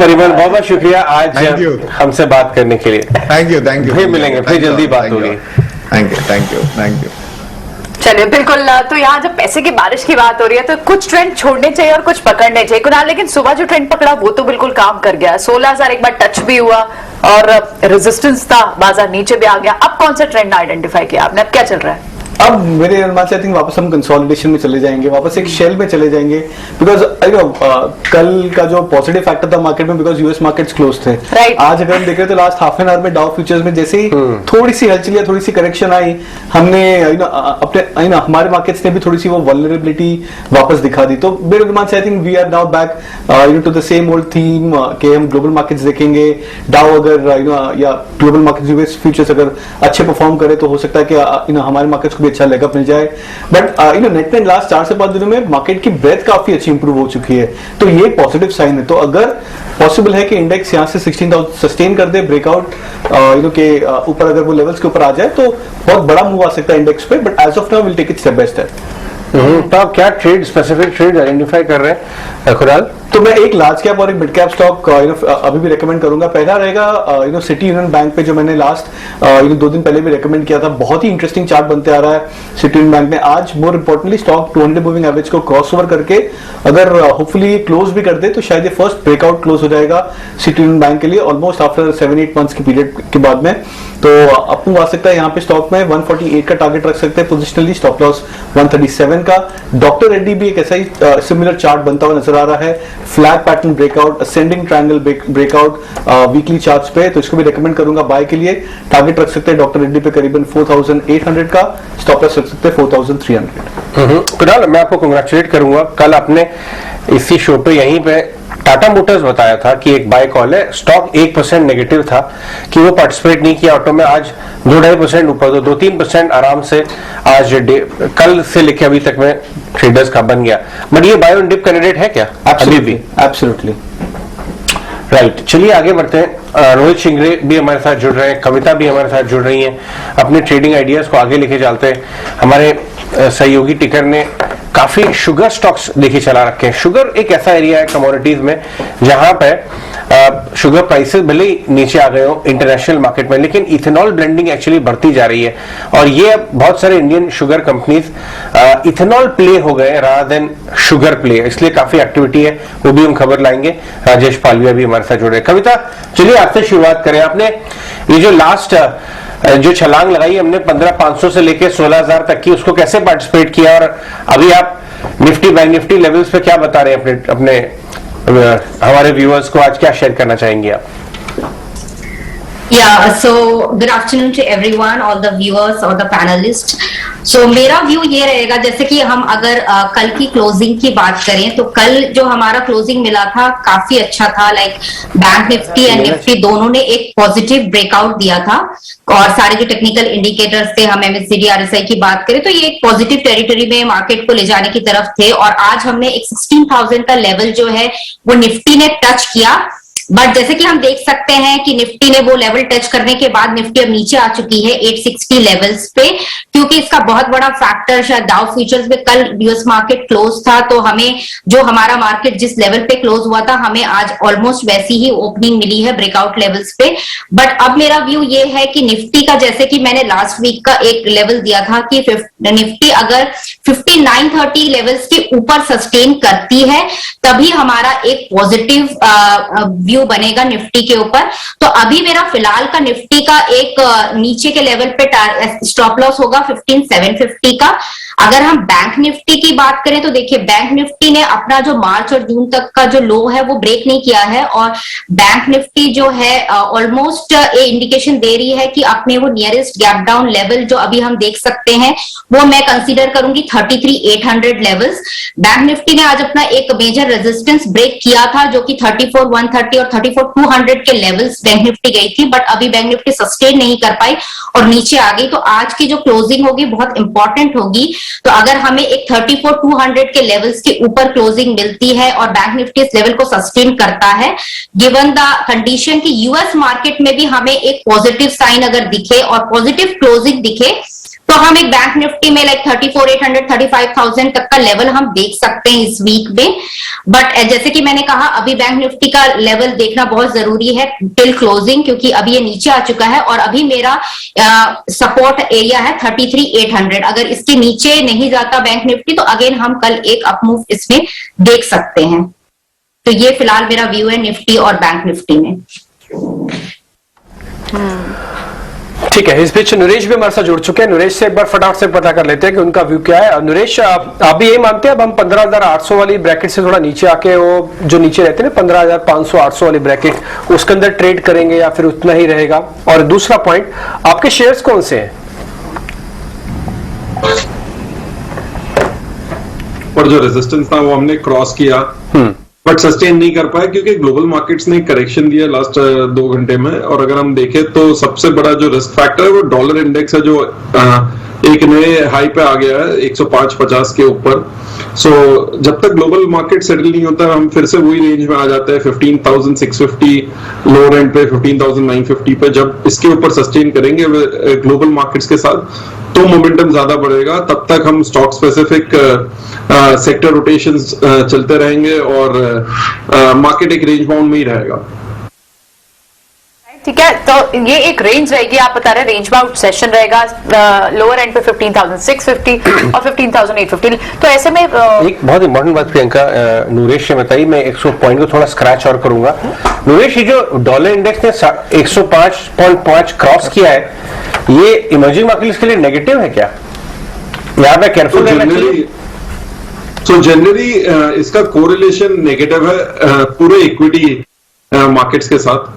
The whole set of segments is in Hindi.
परिमल, बहुत बहुत शुक्रिया आज Thank you. हमसे बात करने के लिए। थैंक यू फिर मिलेंगे, फिर जल्दी बात होगी। Thank you. चलिए बिल्कुल। तो यहाँ जब पैसे की बारिश की बात हो रही है तो कुछ ट्रेंड छोड़ने चाहिए और कुछ पकड़ने चाहिए कुणाल, लेकिन सुबह जो ट्रेंड पकड़ा वो तो बिल्कुल काम कर गया। 16,000 एक बार टच भी हुआ और रेजिस्टेंस था, बाजार नीचे भी आ गया। अब कौन सा ट्रेंड आइडेंटिफाई किया आपने, अब क्या चल रहा है? अब मेरे अनुमान से आई थिंक वापस हम कंसोलिडेशन में चले जाएंगे, वापस एक शेल में चले जाएंगे, बिकॉज कल का जो पॉजिटिव फैक्टर था मार्केट में, बिकॉज यूएस मार्केट्स क्लोज थे। आज अगर हम देख रहे तो लास्ट हाफ एन आवर में डाउ फ्यूचर्स में जैसे ही थोड़ी सी हलचल या थोड़ी सी करेक्शन आई, हमने अपने हमारे मार्केट्स ने भी थोड़ी सी वो वल्नरेबिलिटी वापस दिखा दी। तो मेरे अनुमान से I think we are now back to the same old theme कि हम ग्लोबल मार्केट्स देखेंगे। डाउ अगर या ग्लोबल मार्केट्स यूएस फ्यूचर्स अगर अच्छे परफॉर्म करे तो हो सकता है कि हमारे मार्केट्स को भी अच्छा लेगअप मिल जाए। बट नेट में लास्ट 4 से 5 दिनों में मार्केट की ब्रेथ काफी अच्छी इंप्रूव हो चुकी है, तो ये पॉजिटिव साइन है। तो अगर पॉसिबल है कि इंडेक्स यहां से 16,000 सस्टेन कर दे, ब्रेकआउट के ऊपर अगर वो लेवल्स के ऊपर आ जाए तो बहुत बड़ा मूव आ सकता है इंडेक्स पे। But as of now will take it step by step. तो आप क्या ट्रेड स्पेसिफिक ट्रेड आइडेंटिफाई कर रहे हैं खुराल? तो मैं एक लार्ज कैप और एक मिड कैप स्टॉक अभी भी रेकमेंड करूंगा। पहला रहेगा सिटी यूनियन बैंक पे, जो मैंने लास्ट 2 दिन पहले भी रेकमेंड किया था। बहुत ही इंटरेस्टिंग चार्ट बनते आ रहा है सिटी यूनियन बैंक ने। आज मोर इंपोर्टेंटली स्टॉक 200 मूविंग एवरेज को क्रॉस ओवर करके अगर होपफुली क्लोज भी कर दे तो शायद ये फर्स्ट ब्रेकआउट क्लोज हो जाएगा सिटी यूनियन बैंक के लिए, ऑलमोस्ट आफ्टर 7-8 मंथ्स की पीरियड के बाद में। तो अप मूव आ सकता है यहाँ पे स्टॉक में। 148 का टारगेट रख सकते हैं पोजिशनली, स्टॉप लॉस 137 का। डॉक्टर रेड्डी भी एक ऐसा ही सिमिलर चार्ट बनता हुआ नजर आ रहा है। Flag pattern breakout, ascending triangle breakout weekly charts पे, तो इसको भी रेकमेंड करूंगा बाय के लिए। टारगेट रख सकते हैं डॉक्टर रेड्डी पे करीबन 4,800 का, स्टॉप लॉस रख सकते हैं 4,300। कुणाल, मैं आपको कांग्रेचुलेट करूंगा। कल आपने इसी शो पे यहीं पे टाटा मोटर्स बताया था कि एक बाय कॉल है, स्टॉक 1% नेगेटिव था कि वो पार्टिसिपेट नहीं किया ऑटो में। आज 2-2.5% ऊपर, तो 2-3% आराम से आज कल से लेके अभी तक में ट्रेडर्स का बन गया। बट ये बाय ऑन डिप कैंडिडेट है क्या अभी भी? Absolutely right. चलिए आगे बढ़ते हैं। रोहित शिंगरे भी हमारे साथ जुड़ रहे हैं, कविता भी हमारे साथ जुड़ रही हैं। अपने ट्रेडिंग आइडियाज को आगे लेके चलते हैं। हमारे सहयोगी टिकर ने काफी शुगर स्टॉक्स देखिए चला रखे हैं। शुगर एक ऐसा एरिया है कमोडिटीज में जहां पे शुगर प्राइसेस भले ही नीचे आ गए हो इंटरनेशनल मार्केट में, लेकिन इथेनॉल ब्लेंडिंग एक्चुअली बढ़ती जा रही है। और ये अब बहुत सारे Indian sugar companies ethanol play हो गए रादर देन शुगर प्ले, इसलिए काफी एक्टिविटी है, वो भी हम खबर लाएंगे। राजेश पालविया भी हमारे साथ जुड़े हैं। कविता, चलिए आपसे शुरुआत करें। आपने ये जो लास्ट जो छलांग लगाई हमने 15,500 से लेके 16,000 तक की, उसको कैसे पार्टिसिपेट किया, और अभी आप निफ्टी बैंक निफ्टी लेवल्स पे क्या बता रहे हैं अपने हमारे व्यूअर्स को, आज क्या शेयर करना चाहेंगे आप? Yeah, so good afternoon to everyone, all the viewers और the panelists. So मेरा व्यू ये रहेगा, जैसे कि हम अगर कल की क्लोजिंग की बात करें तो कल जो हमारा क्लोजिंग मिला था काफी अच्छा था। Like bank Nifty and Nifty दोनों ने एक पॉजिटिव ब्रेकआउट दिया था, और सारे जो टेक्निकल इंडिकेटर्स थे, हम MACD RSI की बात करें तो ये एक पॉजिटिव टेरिटरी में मार्केट को ले जाने की तरफ थे। और आज हमने एक 16,000 का लेवल जो है वो निफ्टी ने टच किया। बट जैसे कि हम देख सकते हैं कि निफ्टी ने वो लेवल टच करने के बाद निफ्टी अब नीचे आ चुकी है 860 लेवल्स पे, क्योंकि इसका बहुत बड़ा फैक्टर शायद डाउ फ्यूचर्स में कल यूएस मार्केट क्लोज था, तो हमें जो हमारा मार्केट जिस लेवल पे क्लोज हुआ था हमें आज ऑलमोस्ट वैसी ही ओपनिंग मिली है ब्रेकआउट लेवल्स पे। बट अब मेरा व्यू ये है कि निफ्टी का, जैसे कि मैंने लास्ट वीक का एक लेवल दिया था कि निफ्टी अगर 5930 लेवल्स के ऊपर सस्टेन करती है तभी हमारा एक पॉजिटिव व्यू बनेगा निफ्टी के ऊपर। तो अभी मेरा फिलहाल का निफ्टी का एक नीचे के लेवल पे स्टॉप लॉस होगा 15,750 का। अगर हम बैंक निफ्टी की बात करें तो देखिए बैंक निफ्टी ने अपना जो मार्च और जून तक का जो लो है वो ब्रेक नहीं किया है, और बैंक निफ्टी जो है ऑलमोस्ट ये इंडिकेशन दे रही है कि अपने वो नियरेस्ट गैप डाउन लेवल जो अभी हम देख सकते हैं वो मैं कंसीडर करूंगी 33,800 लेवल्स। बैंक निफ्टी ने आज अपना एक मेजर रेजिस्टेंस ब्रेक किया था जो कि 34,130 और 34,200 के लेवल्स बैंक निफ्टी गई थी, बट अभी बैंक निफ्टी सस्टेन नहीं कर पाई और नीचे आ गई। तो आज की जो क्लोजिंग होगी बहुत इंपॉर्टेंट होगी। तो अगर हमें एक 34,200 के लेवल्स के ऊपर क्लोजिंग मिलती है और बैंक निफ्टी इस लेवल को सस्टेन करता है, गिवन द कंडीशन कि यूएस मार्केट में भी हमें एक पॉजिटिव साइन अगर दिखे और पॉजिटिव क्लोजिंग दिखे, तो हम एक बैंक निफ्टी में लाइक 34,800 35,000 तक का लेवल हम देख सकते हैं इस वीक में। बट जैसे कि मैंने कहा, अभी बैंक निफ्टी का लेवल देखना बहुत जरूरी है टिल क्लोजिंग, क्योंकि अभी ये नीचे आ चुका है और अभी मेरा सपोर्ट एरिया है 33,800। अगर इसके नीचे नहीं जाता बैंक निफ्टी तो अगेन हम कल एक अपमूव इसमें देख सकते हैं। तो ये फिलहाल मेरा व्यू है निफ्टी और बैंक निफ्टी में। ठीक है, इस बीच नरेश भी हमारे साथ जुड़ चुके हैं। नरेश से एक बार फटाफट से पता कर लेते हैं कि उनका व्यू क्या है। नरेश, आप भी यही मानते हैं अब हम 15,800 वाली ब्रैकेट से थोड़ा नीचे आके वो जो नीचे रहते हैं ना 15,500 800 वाली ब्रैकेट, उसके अंदर ट्रेड करेंगे या फिर उतना ही रहेगा? और दूसरा पॉइंट, आपके शेयर्स कौन से हैं? और जो रेजिस्टेंस था वो हमने क्रॉस किया बट सस्टेन नहीं कर पाए, क्योंकि ग्लोबल मार्केट्स ने करेक्शन दिया लास्ट 2 घंटे में। और अगर हम देखें तो सबसे बड़ा जो रिस्क फैक्टर है वो डॉलर इंडेक्स है, जो एक नए हाई पे आ गया है 105.50 के ऊपर। सो जब तक ग्लोबल मार्केट सेटल नहीं होता हम फिर से वही रेंज में आ जाते हैं 15,650 लोअर एंड पे 15,950 पे। जब इसके ऊपर सस्टेन करेंगे ग्लोबल मार्केट्स के साथ तो मोमेंटम ज्यादा बढ़ेगा। तब तक हम स्टॉक स्पेसिफिक सेक्टर रोटेशंस चलते रहेंगे और मार्केट एक रेंज बाउंड में ही रहेगा। ठीक है, तो ये एक रेंज रहेगी, आप बता रहे रेंज बाउंड सेशन रहेगा, लोअर एंड पे 15,650 और 15,850। तो ऐसे में एक बहुत इंपॉर्टेंट बात प्रियंका नूरेश ने बताई, मैं 100 पॉइंट को थोड़ा स्क्रैच और करूंगा। नूरेश, ये जो डॉलर इंडेक्स ने 105.5 क्रॉस किया है, ये इमर्जिंग मार्केट्स के लिए नेगेटिव है क्या? यहाँ पे केयरफुल रहना चाहिए। सो जनरली इसका कोरिलेशन नेगेटिव है पूरे इक्विटी मार्केट्स के साथ।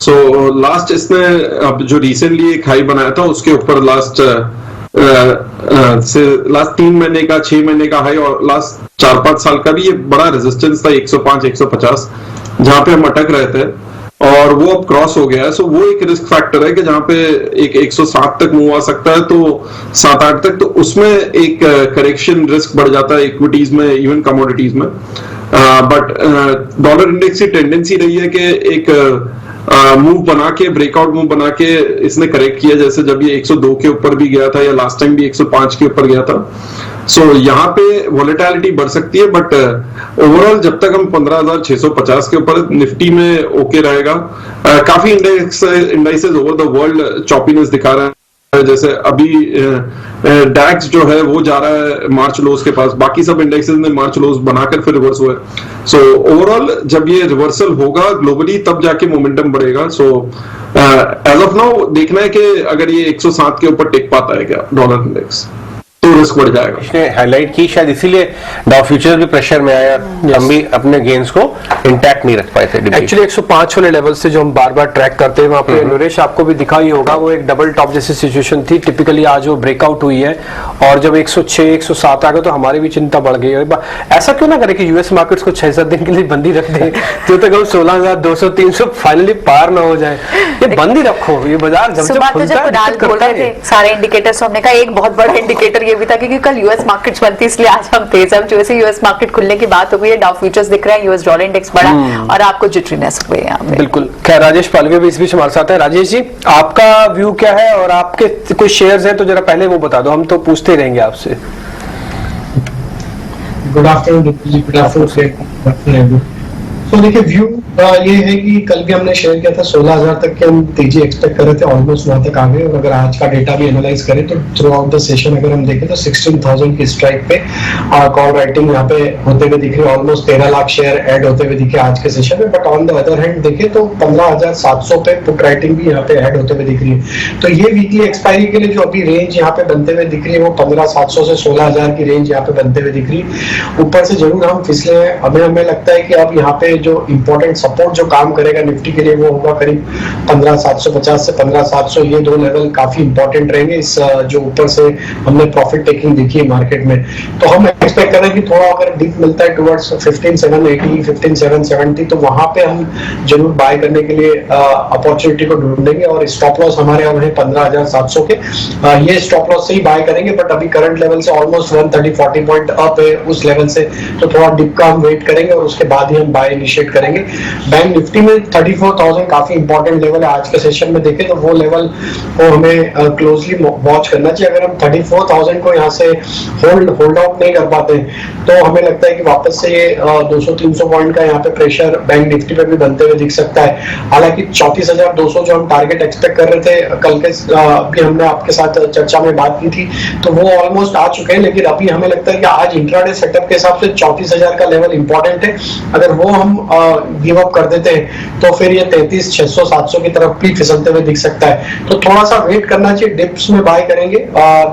सो लास्ट इसने अब जो रिसेंटली एक हाई बनाया था उसके ऊपर लास्ट 3 महीने का 6 महीने का हाई और लास्ट 4-5 साल का भी ये बड़ा रेजिस्टेंस था 105-150, जहां पे हम अटक रहे थे और वो अब क्रॉस हो गया है। सो वो एक रिस्क फैक्टर है कि जहां पे एक 107 तक मूव आ सकता है, तो 7-8 तक, तो उसमें एक करेक्शन रिस्क बढ़ जाता है इक्विटीज में, इवन कमोडिटीज में। बट डॉलर इंडेक्स की टेंडेंसी रही है कि एक मूव बना के, ब्रेकआउट मूव बना के इसने करेक्ट किया, जैसे जब ये 102 के ऊपर भी गया था या लास्ट टाइम भी 105 के ऊपर गया था। सो यहाँ पे वॉलेटिलिटी बढ़ सकती है, बट ओवरऑल जब तक हम 15,650 के ऊपर निफ्टी में ओके रहेगा। काफी indices over the world choppiness दिखा रहा है, जैसे अभी डैक्स जो है वो जा रहा है मार्च लोज के पास, बाकी सब इंडेक्सेस ने मार्च लोज बनाकर फिर रिवर्स हुए। सो ओवरऑल जब ये रिवर्सल होगा ग्लोबली तब जाके मोमेंटम बढ़ेगा। सो एज ऑफ नाउ देखना है कि अगर ये 107 के ऊपर टिक पाता है क्या डॉलर इंडेक्स, तो रिस्क बढ़ जाएगा। इसने हाईलाइट की, शायद इसीलिए डाउ फ्यूचर्स भी प्रेशर में आया, हम भी अपने गेन्स को इंटैक्ट नहीं रख पाए थे। एक्चुअली 105 वाले लेवल से जो हम बार बार ट्रैक करते हैं वहां पे नरेश आपको भी दिखा ही होगा, वो एक डबल टॉप जैसी सिचुएशन थी। टिपिकली आज वो ब्रेकआउट हुई है और जब 106 107 आ गया तो हमारी भी चिंता बढ़ गई। ऐसा क्यों ना करे कि यूएस मार्केट्स को 6-7 दिन के लिए बंद ही रख दें, जो तक हम 16,200-300 फाइनली पार ना हो जाए। ये बंद ही रखो, ये बाजार जब खुलता है। सारे इंडिकेटर्स हमने कहा एक बहुत बड़ा इंडिकेटर ये भी था क्योंकि कल यूएस मार्केट्स बनती, इसलिए आज हम तेज। अब जैसे यूएस मार्केट खुलने की बात हो गई है, डाउ फ्यूचर्स दिख रहा है, यूएस डॉलर इंडेक्स बढ़ा और आपको जिटरीनेस हुई है यहाँ पे। बिल्कुल। खैर, राजेश पालवे भी इस बीच हमारे साथ है। राजेश जी, आपका व्यू क्या है और आपके कोई शेयर्स हैं तो जरा पहले वो बता दो, हम तो पूछते रहेंगे आपसे। Good afternoon. तो देखिए व्यू ये है कि कल भी हमने शेयर किया था 16,000 तक के हम तेजी एक्सपेक्ट कर रहे थे, ऑलमोस्ट वहां तक आ गए। और अगर आज का डेटा भी एनालाइज करें तो थ्रू आउट द सेशन अगर हम देखें तो 16,000 की स्ट्राइक पे कॉल राइटिंग यहाँ पे होते हुए दिख रही है, ऑलमोस्ट 13 लाख शेयर ऐड होते हुए दिखे आज के सेशन में। But on the other hand देखें तो 15,700 पे पुट राइटिंग भी यहाँ पे ऐड होते हुए दिख रही है। तो ये वीकली एक्सपायरी के लिए जो अभी रेंज यहाँ पे बनते हुए दिख रही है वो 15,700 से 16,000 की रेंज यहाँ पे बनते हुए दिख रही है। ऊपर से जरूर हम फिसले हैं, हमें लगता है कि अब यहाँ पे जो इंपॉर्टेंट सपोर्ट जो काम करेगा निफ्टी के लिए वो होगा करीब 15,750 से 15,700। ये दो लेवल काफी इंपॉर्टेंट रहेंगे इस जो ऊपर से हमने प्रॉफिट टेकिंग देखी है मार्केट में। तो हम एक्सपेक्ट कर रहे हैं कि थोड़ा अगर डिप मिलता है टुवर्ड्स 15,780 15,770 तो वहां पे हम जरूर बाय करने के लिए अपॉर्चुनिटी को ढूंढेंगे। और स्टॉप लॉस हमारे यहाँ 15,700 के, ये स्टॉप लॉस से ही बाय करेंगे। बट अभी करंट लेवल से ऑलमोस्ट 130-40 पॉइंट अप है उस लेवल से, तो थोड़ा डिप का हम वेट करेंगे और उसके बाद ही हम बाय इनिशिएट करेंगे। बैंक निफ्टी में 34,000 काफी इंपॉर्टेंट लेवल है। आज के सेशन में देखें तो वो लेवल को हमें क्लोजली वॉच करना चाहिए। अगर हम 34,000 को यहाँ से होल्ड आउट नहीं कर पाते तो हमें लगता है कि वापस से ये 200-300 पॉइंट का यहाँ पे प्रेशर बैंक निफ्टी पे भी बनते हुए दिख सकता है। हालांकि 34,200 जो हम टारगेट एक्सपेक्ट कर रहे थे कल के अभी हमने आपके साथ चर्चा में बात की थी तो वो ऑलमोस्ट आ चुके हैं, लेकिन अभी हमें लगता है कि आज इंट्राडे सेटअप के हिसाब से 34,000 का लेवल इंपॉर्टेंट है। अगर वो हम गिव अप कर देते हैं तो फिर ये 33,600-700 की तरफ भी फिसलते हुए दिख सकता है। तो थोड़ा सा वेट करना चाहिए, डिप्स में बाय करेंगे।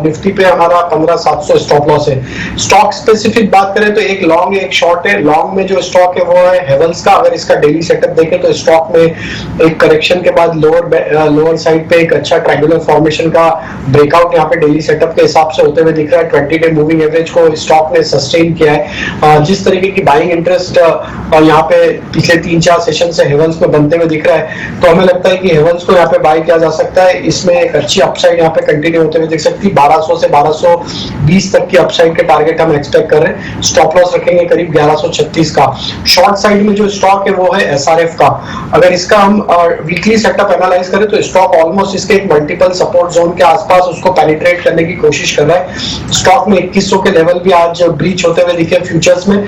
निफ्टी पे हमारा 15,700 स्टॉप लॉस है। स्टॉक स्पेसिफिक बात करें तो एक लॉन्ग एक शॉर्ट है। लॉन्ग में जो स्टॉक है वो है हेवल्स का। अगर इसका डेली सेटअप देखें तो स्टॉक में एक करेक्शन के बाद लोअर साइड पे एक अच्छा ट्रायंगुलर फॉर्मेशन का ब्रेकआउट यहाँ पे डेली सेटअप के हिसाब से होते हुए दिख रहा है। 20 डे मूविंग एवरेज को स्टॉक ने सस्टेन किया है। जिस तरीके की बाइंग इंटरेस्ट यहाँ पे पिछले 3-4 सेशन से हेवल्स में बनते हुए दिख रहा है तो हमें लगता है कि हेवल्स को यहाँ पे बाय किया जा सकता है। इसमें एक अच्छी अपसाइड यहाँ पे कंटिन्यू होते हुए दिख सकती है। 1200 से 1220 तक की अपसाइड के टारगेट हम एक्सपेक्ट कर रहे हैं। स्टॉप लॉस रखेंगे करीब 1136 का। शॉर्ट साइड में जो स्टॉक है वो है एसआरएफ का। अगर इसका हम वीकली सेटअप एनालाइज करें तो स्टॉक ऑलमोस्ट इसके एक मल्टीपल सपोर्ट जोन के आसपास उसको पेनिट्रेट करने की कोशिश कर रहा है। स्टॉक में 2100 के लेवल भी आज ब्रीच होते हुए दिखे फ्यूचर्स में।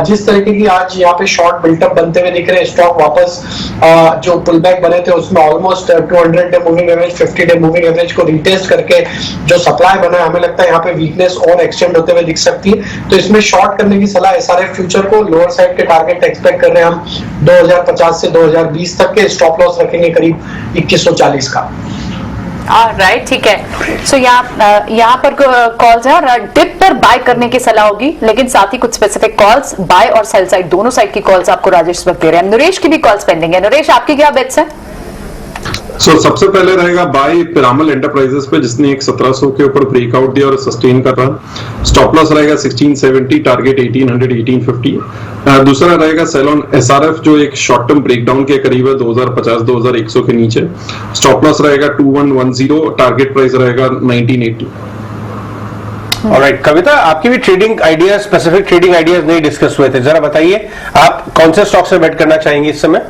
जिस तरीके की आज यहाँ पे शॉर्ट बिल्टअप बनते हुए दिख रहे हैं, स्टॉक वापस जो पुल बैक बने थे उसमें almost 200 day moving average 50 day moving average को रिटेस्ट करके जो सप्लाई बना है हमें लगता है यहाँ पे वीकनेस और एक्सटेंड होते हुए दिख सकती है। तो इसमें शॉर्ट करने की सलाह एसआरएफ फ्यूचर को। लोअर साइड के टारगेट एक्सपेक्ट कर रहे हैं हम 2050 से 2020 तक के। स्टॉप लॉस रखेंगे करीब 2140 का। राइट, ठीक है। सो यहाँ पर कॉल्स है और डिप पर बाय करने की सलाह होगी, लेकिन साथ ही कुछ स्पेसिफिक कॉल्स बाय और सेल साइड दोनों साइड की कॉल्स आपको राजेश इस वक्त दे रहे हैं। नरेश की भी कॉल्स पेंडिंग है। नरेश, आपकी क्या बेट्स है? सबसे पहले रहेगा बाय पिरामल एंटरप्राइजेस पे जिसने एक 1700 के ऊपर ब्रेकआउट दिया और सस्टेन कर रहा। स्टॉप लॉस रहेगा 1670, टारगेट 1800 1850। दूसरा रहेगा सेल ऑन एसआरएफ जो एक शॉर्ट टर्म ब्रेकडाउन के करीब है 2050-2100 के नीचे। स्टॉप लॉस रहेगा 2110, टारगेट प्राइस रहेगा 1980। ऑलराइट कविता, आपकी भी trading ideas, specific trading ideas नहीं डिस्कस हुए थे, जरा बताइए आप कौन से स्टॉक से बेट करना चाहेंगे इस समय?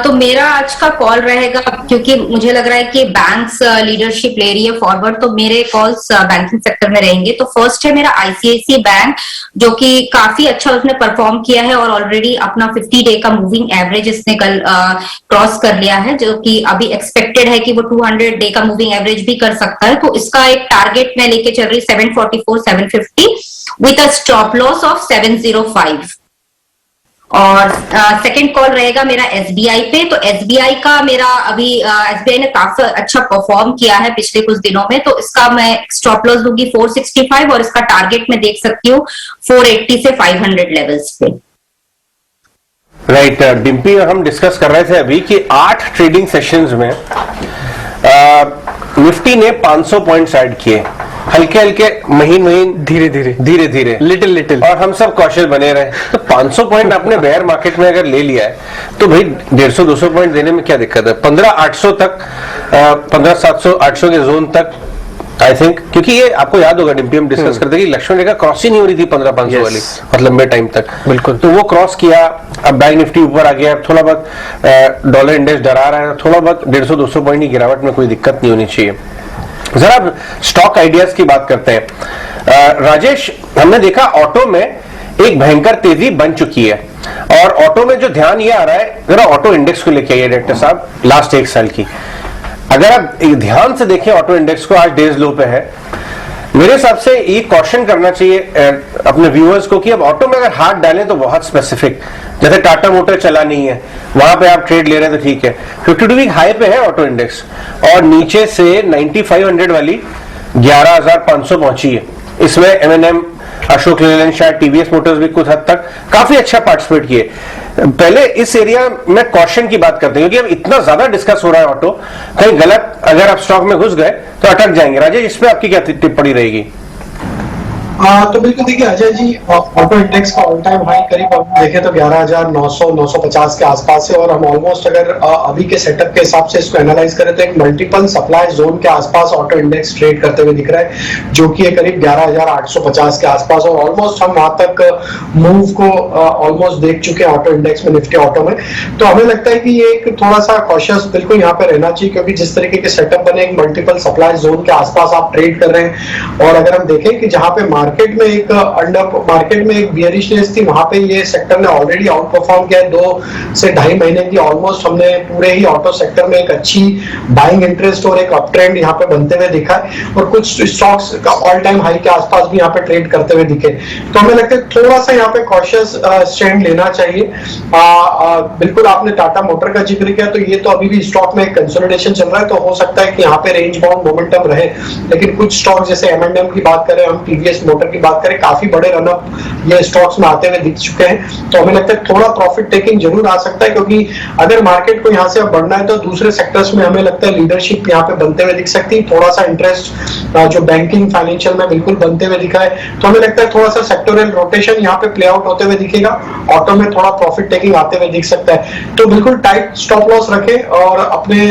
तो मेरा आज का कॉल रहेगा, क्योंकि मुझे लग रहा है कि बैंक्स लीडरशिप ले रही है फॉरवर्ड, तो मेरे कॉल्स बैंकिंग सेक्टर में रहेंगे। तो फर्स्ट है मेरा आईसीआईसीआई बैंक, जो कि काफी अच्छा उसने परफॉर्म किया है और ऑलरेडी अपना 50 डे का मूविंग एवरेज इसने कल क्रॉस कर लिया है, जो कि अभी एक्सपेक्टेड है कि वो 200 डे का मूविंग एवरेज भी कर सकता है। तो इसका एक टारगेट मैं लेके चल रही 744-750 with a stop loss of 705। और सेकंड कॉल रहेगा मेरा एसबीआई पे। तो एसबीआई का मेरा अभी एसबीआई ने काफी अच्छा परफॉर्म किया है पिछले कुछ दिनों में, तो इसका मैं स्टॉप लॉस दूंगी 465 और इसका टारगेट मैं देख सकती हूँ 480 से 500 लेवल्स पे। राइट डिम्पी, हम डिस्कस कर रहे थे अभी कि 8 ट्रेडिंग सेशंस में निफ्टी ने 500 पॉइंट्स ऐड किए, हल्के हल्के, महीन धीरे धीरे लिटिल, और हम सब कॉशियस बने रहे। तो 500 पॉइंट आपने बेयर मार्केट में अगर ले लिया है तो भाई 150-200 पॉइंट देने में क्या दिक्कत है? 15,800 तक, 15,700-800 के जोन तक आई थिंक, क्योंकि ये आपको याद होगा डिम्पी हम डिस्कस करते कि लक्ष्मण रेखा क्रॉस ही नहीं हो रही थी 15,500 वाली और लंबे टाइम तक। बिल्कुल, तो वो क्रॉस किया। अब बैंक निफ्टी ऊपर आ गया, थोड़ा बहुत डॉलर इंडेक्स डरा रहा है, थोड़ा बहुत 150-200 पॉइंट की गिरावट में कोई दिक्कत नहीं होनी चाहिए। जरा स्टॉक आइडियाज की बात करते हैं। राजेश, हमने देखा ऑटो में एक भयंकर तेजी बन चुकी है, और ऑटो में जो ध्यान ये आ रहा है, जरा ऑटो इंडेक्स को लेके आइए डायरेक्टर साहब, लास्ट 1 साल की अगर आप ध्यान से देखें ऑटो इंडेक्स को, आज डेज लो पे है। मेरे हिसाब से ये क्वेश्चन करना चाहिए अपने व्यूअर्स को कि अब ऑटो में अगर हाथ डालें तो बहुत स्पेसिफिक, जैसे टाटा मोटर चला नहीं है, वहां पे आप ट्रेड ले रहे हैं तो ठीक है। 52 वीक हाई पे है ऑटो इंडेक्स, और नीचे से 9500 वाली 11,500 पहुंची है। इसमें M&M, अशोक लेलैंड, शायद टीवीएस मोटर्स भी कुछ हद तक काफी अच्छा पार्टिसिपेट किए। पहले इस एरिया में क्वेश्चन की बात करते हैं, क्योंकि अब इतना ज्यादा डिस्कस हो रहा है ऑटो, कहीं गलत अगर आप स्टॉक में घुस गए तो अटक जाएंगे। राजेश, इस पे आपकी क्या टिप्पणी रहेगी? तो बिल्कुल देखिए अजय जी, ऑटो इंडेक्स का ऑल टाइम हाई करीब आप देखें तो 11,900 950 के आसपास है, और हम ऑलमोस्ट अगर अभी के सेटअप के हिसाब से इसको एनालाइज करें तो एक मल्टीपल सप्लाई जोन के आसपास ऑटो इंडेक्स ट्रेड करते हुए दिख रहा है, जो कि है करीब 11,850 के आसपास, और ऑलमोस्ट हम वहां तक मूव को ऑलमोस्ट देख चुके हैं ऑटो इंडेक्स में, निफ्टी ऑटो में। तो हमें लगता है कि ये एक थोड़ा सा कॉशियस बिल्कुल यहाँ पे रहना चाहिए, क्योंकि जिस तरीके के सेटअप बने एक मल्टीपल सप्लाई जोन के आसपास आप ट्रेड कर रहे हैं, और अगर हम देखें कि जहां पे मार्केट में एक बियरिशनेस थी, वहां पे ये सेक्टर ने ऑलरेडी आउट परफॉर्म किया है 2 से 2.5 महीने की, ऑलमोस्ट हमने पूरे ही ऑटो सेक्टर में एक अच्छी बाइंग इंटरेस्ट और एक अप ट्रेंड यहाँ पे बनते हुए दिखा है, और कुछ स्टॉक्स का ऑल टाइम हाई के आसपास भी यहाँ पे ट्रेड करते हुए दिखे। तो हमें लगता है थोड़ा सा यहाँ पे कॉशियस स्टैंड लेना चाहिए। बिल्कुल आपने टाटा मोटर का जिक्र किया, तो ये तो अभी भी स्टॉक में कंसोलिडेशन चल रहा है, तो हो सकता है कि यहाँ पे रेंज बाउंड मोमेंटम रहे, लेकिन कुछ स्टॉक जैसे M&M की बात करें, हम टीवीएस मोटर की बात करें, काफी बड़े रनअप ये स्टॉक्स में आते हुए दिख चुके हैं। तो हमें लगता है थोड़ा प्रॉफिट टेकिंग जरूर आ सकता है, क्योंकि अगर मार्केट को यहाँ से अब बढ़ना है तो दूसरे सेक्टर्स में हमें लगता है लीडरशिप यहाँ पे बनते हुए दिख सकती है। थोड़ा सा इंटरेस्ट जो बैंकिंग फाइनेंशियल में बिल्कुल बनते हुए दिखा है, तो हमें लगता है थोड़ा सा सेक्टोरियल रोटेशन यहाँ पे प्ले आउट होते हुए दिखेगा, ऑटो में थोड़ा प्रॉफिट टेकिंग आते हुए दिख सकता है। तो बिल्कुल टाइट स्टॉप लॉस रखें, और अपने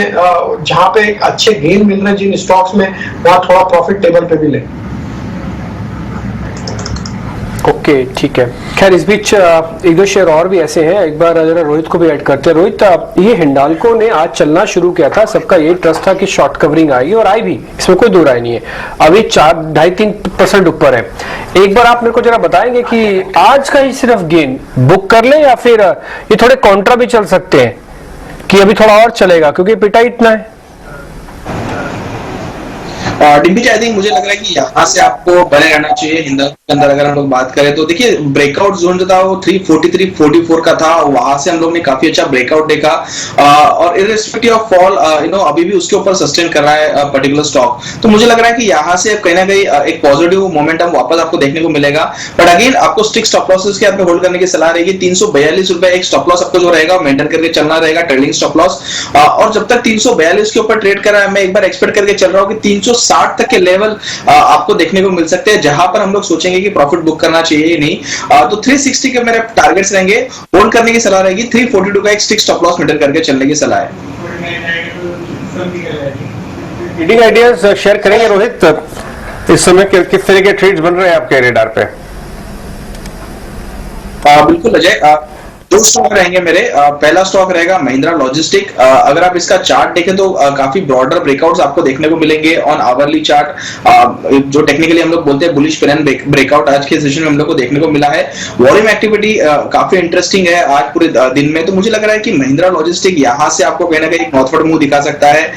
जहां पे अच्छे गेन मिल रहे हैं जिन स्टॉक्स में, वहां थोड़ा प्रॉफिट टेबल पे भी लें। ओके, ठीक है। खैर इस बीच एक दो शेयर और भी ऐसे हैं, एक बार जरा रोहित को भी ऐड करते हैं। रोहित, ये हिंडाल्को ने आज चलना शुरू किया था, सबका यही ट्रस्ट था कि शॉर्ट कवरिंग आएगी, और आई भी, इसमें कोई दो राय नहीं है। अभी 4-2.5-3% ऊपर है। एक बार आप मेरे को जरा बताएंगे कि आज का ही सिर्फ गेन बुक कर ले, या फिर ये थोड़े कॉन्ट्रा भी चल सकते हैं कि अभी थोड़ा और चलेगा, क्योंकि पिटा इतना है। डिम्पी जी, आई थिंक मुझे लग रहा है कि यहाँ से आपको बने रहना चाहिए। हिंदुस्तान के अंदर अगर हम लोग बात करें तो देखिए, ब्रेकआउट जोन जो था वो 343-44 का था, वहां से हम लोग ने काफी अच्छा ब्रेकआउट देखा, और इररिस्पेक्टिव ऑफ फॉल अभी भी उसके ऊपर सस्टेन कर रहा है पर्टिकुलर स्टॉक। तो मुझे लग रहा है कि यहाँ से कहीं ना कहीं एक पॉजिटिव मोमेंटम वापस आपको देखने को मिलेगा, बट अगेन आपको स्टिक स्टॉप लॉसेस के होल्ड करने की सलाह रहेगी। 342 रुपए एक स्टॉप लॉस आपको जो रहेगा मेंटेन करके चलना रहेगा, ट्रेडिंग स्टॉप लॉस, और जब तक 342 के ऊपर ट्रेड कर रहा है, मैं एक बार एक्सपेक्ट करके चल रहा हूँ कि 360 तक के लेवल आपको देखने को मिल सकते हैं, जहां पर हम लोग सोचेंगे कि प्रॉफिट बुक करना चाहिए ही नहीं। तो 360 के मेरे टारगेट्स रहेंगे, होल्ड करने की सलाह रहेगी। 342 का एक स्टिक स्टॉप लॉस मेंटेन करके चलने की सलाह है। ट्रेडिंग आइडियाज शेयर करेंगे रोहित, इस समय किस तरह के ट्रेड्स बन रहे हैं आपके रेडार पे? बिल्कुल अजय, दो स्टॉक रहेंगे मेरे। पहला स्टॉक रहेगा महिंद्रा लॉजिस्टिक। अगर आप इसका चार्ट देखें तो काफी ब्रॉडर ब्रेकआउट्स आपको देखने को मिलेंगे ऑन आवरली चार्ट, जो टेक्निकली हम लोग बोलते हैं बुलिश पेन ब्रेकआउट आज के सेशन में हम लोग को देखने को मिला है। वॉल्यूम एक्टिविटी काफी इंटरेस्टिंग है आज पूरे दिन में, तो मुझे लग रहा है कि महिंद्रा लॉजिस्टिक यहाँ से आपको कहीं ना कहीं नॉर्थवर्ड मूव दिखा सकता है।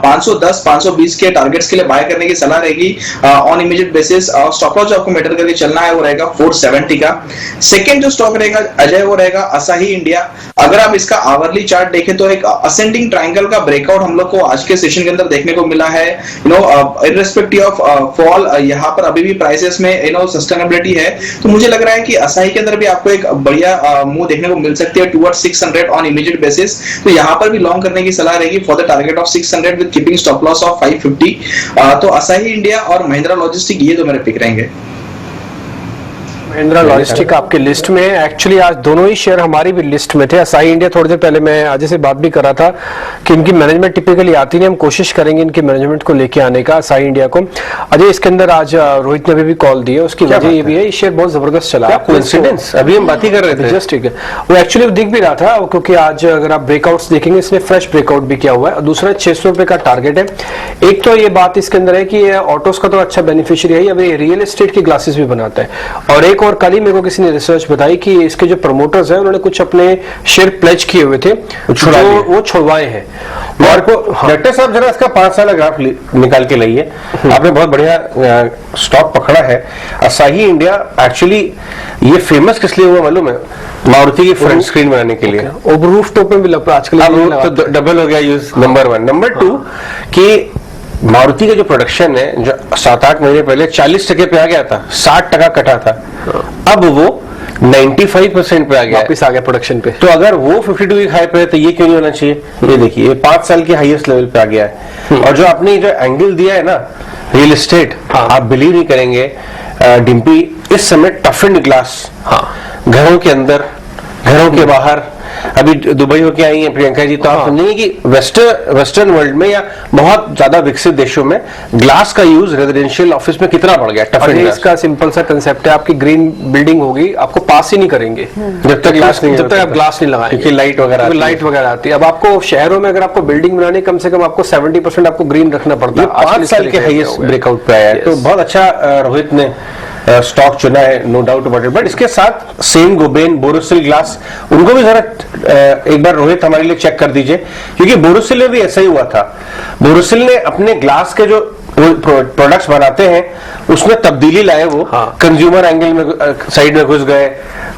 510-520 के टारगेट्स के लिए बाय करने की सलाह रहेगी on immediate basis. Stop loss जो आपको मेंटेन करके चलना है वो रहेगा 470 का। सेकेंड जो स्टॉक रहेगा अजय, वो रहेगा असाही इंडिया। अगर आप इसका आवरली चार्ट देखें तो एक असेंडिंग ट्रायंगल का ब्रेकआउट हम लोग को आज के सेशन के अंदर देखने को मिला है। इररिस्पेक्टिव ऑफ फॉल, यहाँ पर अभी भी प्राइसेस में सस्टेनेबिलिटी है, तो मुझे लग रहा है कि असाही के अंदर भी आपको एक बढ़िया मूव देखने को मिल सकती है टुवर्ड्स 600 ऑन इमीडिएट बेसिस। तो यहाँ पर भी लॉन्ग करने की सलाह रहेगी for the target of 600 with keeping stop loss of 550। तो असाही इंडिया और महिंद्रा लॉजिस्टिक ये दो मेरे पिक रहेंगे। महिंद्रा लॉजिस्टिक आपके लिस्ट में है। एक्चुअली आज दोनों ही शेयर हमारी भी लिस्ट में थे। असाही इंडिया थोड़ी देर पहले मैं अजय से बात भी कर रहा था कि इनकी मैनेजमेंट टिपिकली आती नहीं, हम कोशिश करेंगे इनकी मैनेजमेंट को लेके आने का असाही इंडिया को। अजय, इसके अंदर आज रोहित ने भी कॉल दी है, उसकी वजह ये भी है, ये शेयर बहुत जबरदस्त चला। कोइंसिडेंस, अभी हम बात ही कर रहे थे। जस्ट ठीक है, वो एक्चुअली दिख भी रहा था, क्योंकि आज अगर आप ब्रेकआउट्स देखेंगे इसने फ्रेश ब्रेकआउट भी किया हुआ है। दूसरा 600 रुपए का टारगेट है। एक तो ये बात इसके अंदर है कि ऑटोस का तो अच्छा बेनिफिशियरी है, अब ये रियल एस्टेट की ग्लासेस भी बनाता है। और एक और कल ही मेरे को किसी ने रिसर्च बताई कि इसके जो प्रमोटर्स हैं उन्होंने कुछ अपने शेयर प्लेज किए हुए थे, वो छुड़वाए हैं। और डॉक्टर साहब जरा इसका 5 साल ग्राफ निकाल के लाइए। आपने बहुत बढ़िया स्टॉक पकड़ा है असाही इंडिया। एक्चुअली ये फेमस किस लिए हुआ मालूम है? मारुति की फ्रंट स्क्रीन बनाने के लिए। रूफ टॉप में भी आजकल तो डबल हो गया यूज, नंबर 1। नंबर 2 कि मारुति का जो प्रोडक्शन है, जो 7-8 महीने पहले 40% पे आ गया था, 60% कटा था, अब वो 95% पे आ गया, वापस आ गया प्रोडक्शन पे। तो अगर वो 52 वीक हाई पे है तो ये क्यों नहीं होना चाहिए? ये देखिए, ये 5 साल के हाईएस्ट लेवल पे आ गया है। और जो आपने जो एंगल दिया है ना रियल एस्टेट, आप बिलीव नहीं करेंगे, डिम्पी, इस समय टफ एंड ग्लास, घरों के अंदर, घरों के बाहर, अभी दुबई होके आई हैं प्रियंका जी, तो आप समझेंगे कि वेस्टर्न वर्ल्ड में या बहुत ज्यादा विकसित देशों में ग्लास का यूज रेजिडेंशियल ऑफिस में कितना बढ़ गया। टफ एंड इसका सिंपल सा कंसेप्ट है, आपकी ग्रीन बिल्डिंग होगी, आपको पास ही नहीं करेंगे जब तक ग्लास नहीं, जब तक आप ग्लास नहीं लगाएंगे, क्योंकि लाइट वगैरह आती है। अब आपको शहरों में अगर आपको बिल्डिंग बनानी, कम से कम आपको 70% आपको ग्रीन रखना पड़ता है। 5 साल के हाईएस्ट ब्रेकआउट पे आया है, तो बहुत अच्छा रोहित ने स्टॉक चुना है, no doubt about it. But इसके साथ सेंट गोबेन, बोरोसिल ग्लास, उनको भी जरा एक बार रोहित हमारे लिए चेक कर दीजिए, क्योंकि बोरोसिल में भी ऐसा ही हुआ था। बोरोसिल ने अपने ग्लास के जो प्रोडक्ट्स बनाते हैं उसमें तब्दीली लाए, वो कंज्यूमर एंगल में साइड में घुस गए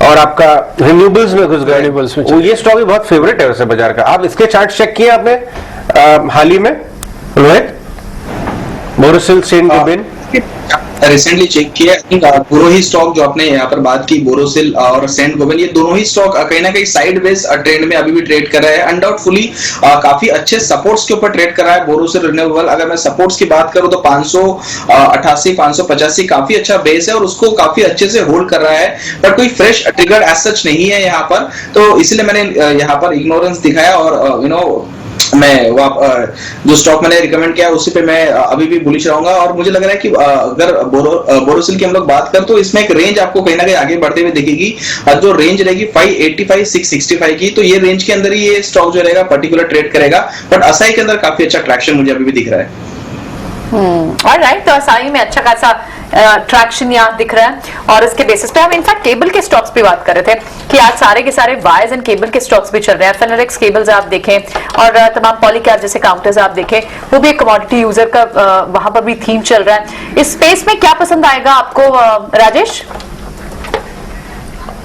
और आपका रिन्यूएबल्स में घुस गए। वो ये स्टॉक भी बहुत फेवरेट है वैसे बाजार का। आप इसके चार्ट चेक किए आपने हाल ही में Rohit, Borosil, Saint Gobain? Recently check किया, दोनों ही स्टॉक जो आपने यहाँ पर बात की, बोरोसिल और सेंट गोबेन, ये दोनों ही स्टॉक कहीं ना कहीं साइडवेज ट्रेंड में अभी भी ट्रेड कर रहा है। अनडाउटफुली काफी अच्छे सपोर्ट्स के ऊपर ट्रेड कर रहा है बोरोसिल रिन्यूएबल। अगर मैं सपोर्ट्स की बात करूं तो 588, 585 काफी अच्छा बेस है और उसको काफी अच्छे से होल्ड कर रहा है, बट कोई फ्रेश ट्रिगर एज सच नहीं है यहाँ पर, तो इसलिए मैंने यहाँ पर इग्नोरेंस दिखाया। और मैं जो स्टॉक मैंने रिकमेंड किया उसी पे मैं अभी भी बुलिश रहूंगा। और मुझे लग रहा है कि अगर बोरोसिल की हम लोग बात करें तो इसमें एक रेंज आपको कहीं ना कहीं आगे बढ़ते हुए दिखेगी, जो रेंज रहेगी 585, 665 की, तो ये रेंज के अंदर ही ये स्टॉक जो रहेगा पर्टिकुलर ट्रेड करेगा। बट असाई के अंदर काफी अच्छा ट्रैक्शन मुझे अभी भी दिख रहा है। ऑलराइट, तो असाई में अच्छा खासा ट्रैक्शन यहाँ दिख रहा है। और इसके बेसिस पे हम इनफैक्ट केबल के स्टॉक्स पे बात कर रहे थे कि आज सारे के सारे वायर्स एंड केबल के स्टॉक्स भी चल रहे हैं। फेनोलेक्स केबल्स आप देखें और तमाम पॉलीकैब जैसे काउंटर्स आप देखें, वो भी एक कमोडिटी यूजर का वहां पर भी थीम चल रहा है। इस स्पेस में क्या पसंद आएगा आपको राजेश?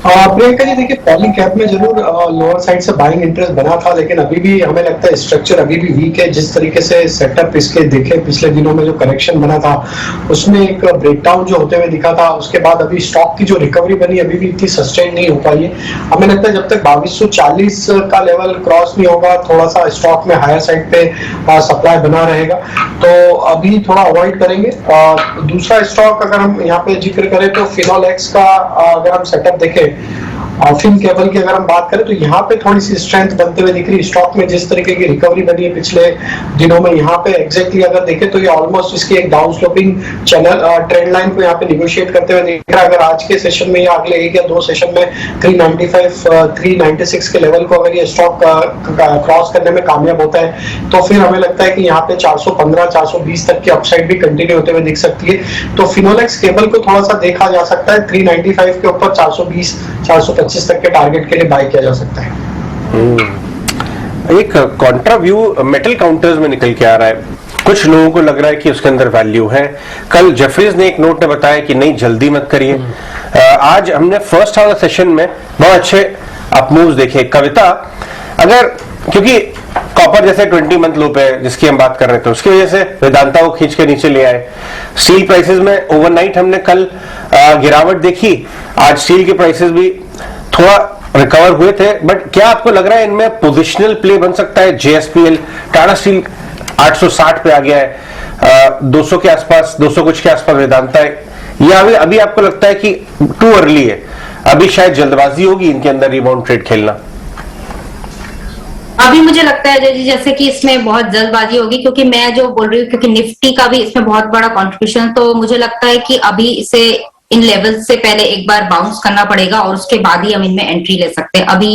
प्रियंका जी देखिए, पॉलीकैब में जरूर लोअर साइड से बाइंग इंटरेस्ट बना था, लेकिन अभी भी हमें लगता है स्ट्रक्चर अभी भी वीक है। जिस तरीके से सेटअप इसके देखे पिछले दिनों में जो करेक्शन बना था उसमें एक ब्रेकडाउन जो होते हुए दिखा था, उसके बाद अभी स्टॉक की जो रिकवरी बनी अभी भी इतनी सस्टेन नहीं हो पाई है। हमें लगता है जब तक 2240 का लेवल क्रॉस नहीं होगा, थोड़ा सा स्टॉक में हायर साइड पे सप्लाई बना रहेगा, तो अभी थोड़ा अवॉइड करेंगे। दूसरा स्टॉक अगर हम यहाँ पे जिक्र करें तो फिनोलेक्स का अगर हम सेटअप देखें, फिन केबल की अगर हम बात करें तो यहाँ पे थोड़ी सी स्ट्रेंथ बनते हुए दिख रही है स्टॉक में। जिस तरीके की रिकवरी बनी है पिछले दिनों में, यहाँ पे एग्जैक्टली अगर देखें तो ये ऑलमोस्ट इसकी एक down sloping channel trend line को यहाँ पे निगोशिएट करते हुए दिख रहा है। अगर आज के सेशन में या अगले 1 या 2 सेशन में 395, 396 के लेवल को अगर ये स्टॉक क्रॉस करने में कामयाब होता है तो फिर हमें लगता है कि यहाँ पे 415, 420 तक की अपसाइड भी कंटिन्यू होते हुए दिख सकती है। तो फिनोलेक्स केबल को थोड़ा सा देखा जा सकता है, 395 के ऊपर 420, 425 तक के टारगेट के लिए बाय किया जा सकता है। एक कॉन्ट्रा व्यू मेटल काउंटर्स में निकल के आ रहा है, कुछ लोगों को लग रहा है कि उसके अंदर वैल्यू है। कल जेफरीज ने एक नोट में बताया कि नहीं, जल्दी मत करिए। आज हमने फर्स्ट हाफ सेशन में बहुत अच्छे अपमूव्स देखे। कविता, अगर क्योंकि कॉपर जैसे 20 मंथ लो पे है जिसकी हम बात कर रहे थे, उसकी वजह से वेदांता को खींच के नीचे ले आए। स्टील प्राइसेस में ओवरनाइट हमने कल गिरावट देखी, आज स्टील के प्राइसेस भी थोड़ा रिकवर हुए थे। बट क्या आपको लग रहा है इनमें पोजिशनल प्ले बन सकता है? जेएसपीएल, टाटा स्टील 860 पे आ गया है, 200 के आसपास, 200 कुछ के आसपास वेदांता है, या अभी आपको लगता है कि टू अर्ली है, अभी शायद जल्दबाजी होगी इनके अंदर रिबाउंड ट्रेड खेलना? अभी मुझे लगता है जैसे कि इसमें बहुत जल्दबाजी होगी, क्योंकि मैं जो बोल रही हूँ क्योंकि निफ्टी का भी इसमें बहुत बड़ा कंट्रीब्यूशन, तो मुझे लगता है कि अभी इसे इन लेवल्स से पहले एक बार बाउंस करना पड़ेगा और उसके बाद ही हम इनमें एंट्री ले सकते हैं। अभी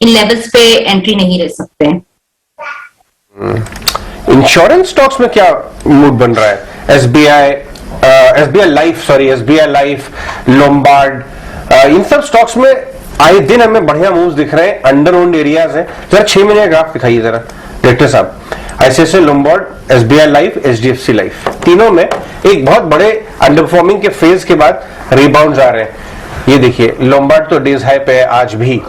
इन लेवल्स पे एंट्री नहीं ले सकते हैं। इंश्योरेंस स्टॉक्स में क्या मूड बन रहा है? एसबीआई लाइफ, लोम्बार्ड, इन सब स्टॉक्स में आए दिन हमें बढ़िया मूव्स दिख रहे हैं, अंडर ओन्ड एरियाज है। जरा 6 महीने ग्राफ दिखाइए जरा डायरेक्टर साहब। ICICI Lombard, SBI life, HDFC life, तीनों में एक बहुत बड़े अंडर परफॉर्मिंग के फेज के बाद रिबाउंड आ रहे हैं। ये देखिए, लोम्बार्ड तो डेज हाई पे है, आज भी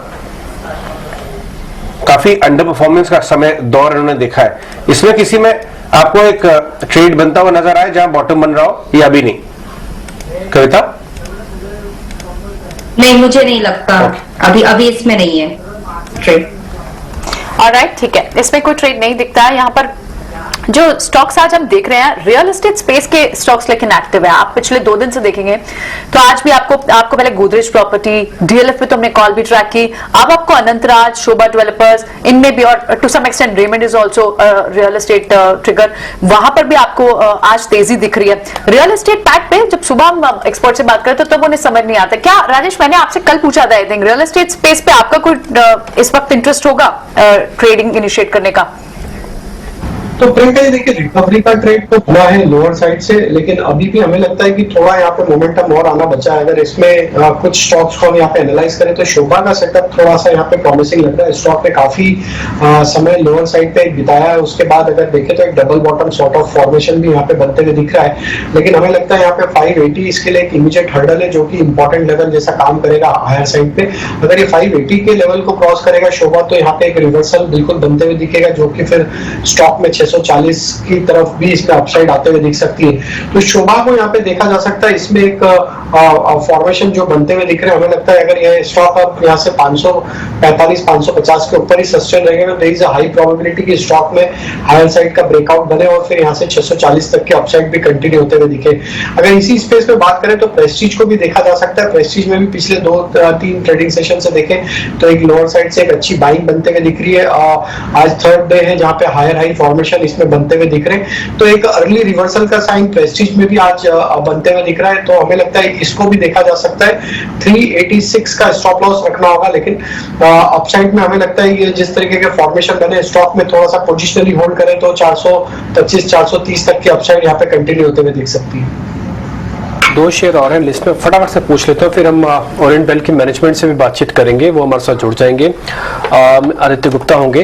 काफी अंडर परफॉर्मेंस का समय दौर इन्होंने देखा है। इसमें किसी में आपको एक ट्रेड बनता हुआ नजर आए जहां बॉटम बन रहा हो, या अभी नहीं? कविता? नहीं, मुझे नहीं लगता अभी इसमें नहीं है ट्रेड। ऑलराइट, ठीक है, इसमें कोई ट्रेड नहीं दिखता है। यहाँ पर जो स्टॉक्स आज हम देख रहे हैं रियल एस्टेट स्पेस के स्टॉक्स लेकिन एक्टिव है। आप पिछले 2 दिन से देखेंगे तो आज भी आपको पहले गोदरेज प्रॉपर्टी, डीएलएफ पे तो हमने कॉल भी ट्रैक की, अब आपको अनंतराज, शोभा डेवलपर्स, इनमें भी, और to some extent Raymond is also real estate trigger, वहां पर भी आपको आज तेजी दिख रही है। रियल एस्टेट पैक पे जब सुबह हम एक्सपर्ट से बात करते तब उन्हें समझ नहीं आता। क्या राजेश, मैंने आपसे कल पूछा था, I think real estate space पे आपका कोई इस वक्त इंटरेस्ट होगा ट्रेडिंग इनिशिएट करने का? तो प्रियंका जी देखिए, रिकवरी का ट्रेड तो हुआ है लोअर साइड से, लेकिन अभी भी हमें लगता है कि थोड़ा यहाँ पे मोमेंटम और आना बचा है। अगर इसमें कुछ स्टॉक्स को हम यहाँ पे एनालाइज करें तो शोभा का सेटअप थोड़ा सा यहाँ पे प्रॉमिसिंग लग रहा है। स्टॉक ने काफी समय लोअर साइड पे बिताया है, उसके बाद अगर देखें तो एक double bottom sort of formation भी यहाँ पे बनते हुए दिख रहा है। लेकिन हमें लगता है यहाँ पे 580 इसके लिए एक इमीडिएट हर्डल है, जो कि इंपॉर्टेंट लेवल जैसा काम करेगा हायर साइड पे। अगर ये 580 के लेवल को क्रॉस करेगा शोभा, तो यहाँ पे एक रिवर्सल बिल्कुल बनते हुए दिखेगा, जो कि फिर स्टॉक में 640 की तरफ भी इसमें अपसाइड आते हुए दिख सकती है। तो शोभा को यहाँ पे देखा जा सकता है, इसमें एक फॉर्मेशन जो बनते हुए दिख रहे हैं। हमें लगता है अगर ये स्टॉक अब यहाँ से 545-550 के ऊपर ही सस्टेन रहेगा तो there is a high probability कि स्टॉक में हायर साइड का ब्रेकआउट बने और फिर यहाँ से 640 तक के अपसाइड भी कंटिन्यू होते हुए दिखे। अगर इसी स्पेस में बात करें तो प्रेस्टीज को भी देखा जा सकता है। प्रेस्टीज में भी पिछले 2-3 ट्रेडिंग सेशन से देखें तो एक लोअर साइड से एक अच्छी बाइंग बनते हुए दिख रही है। आज थर्ड डे है जहाँ पे हायर हाई फॉर्मेशन इसमें बनते हुए दिख रहे हैं, तो एक अर्ली रिवर्सल का साइन प्रेस्टीज में भी आज बनते हुए दिख रहा है। तो हमें लगता है इसको भी देखा जा सकता है। 386 का स्टॉप लॉस रखना होगा, लेकिन अपसाइड में हमें लगता है ये जिस तरीके के फॉर्मेशन बने स्टॉक में थोड़ा सा पोजिशनली होल्ड करें तो 425-430 तक की अपसाइड यहाँ पे कंटिन्यू होते हुए दिख सकती है। 2 शेयर और हैं लिस्ट में, फटाफट से पूछ लेते हैं, फिर हम ओरिएंट बेल की मैनेजमेंट से भी बातचीत करेंगे, वो हमारे साथ जुड़ जाएंगे। आदित्य गुप्ता होंगे।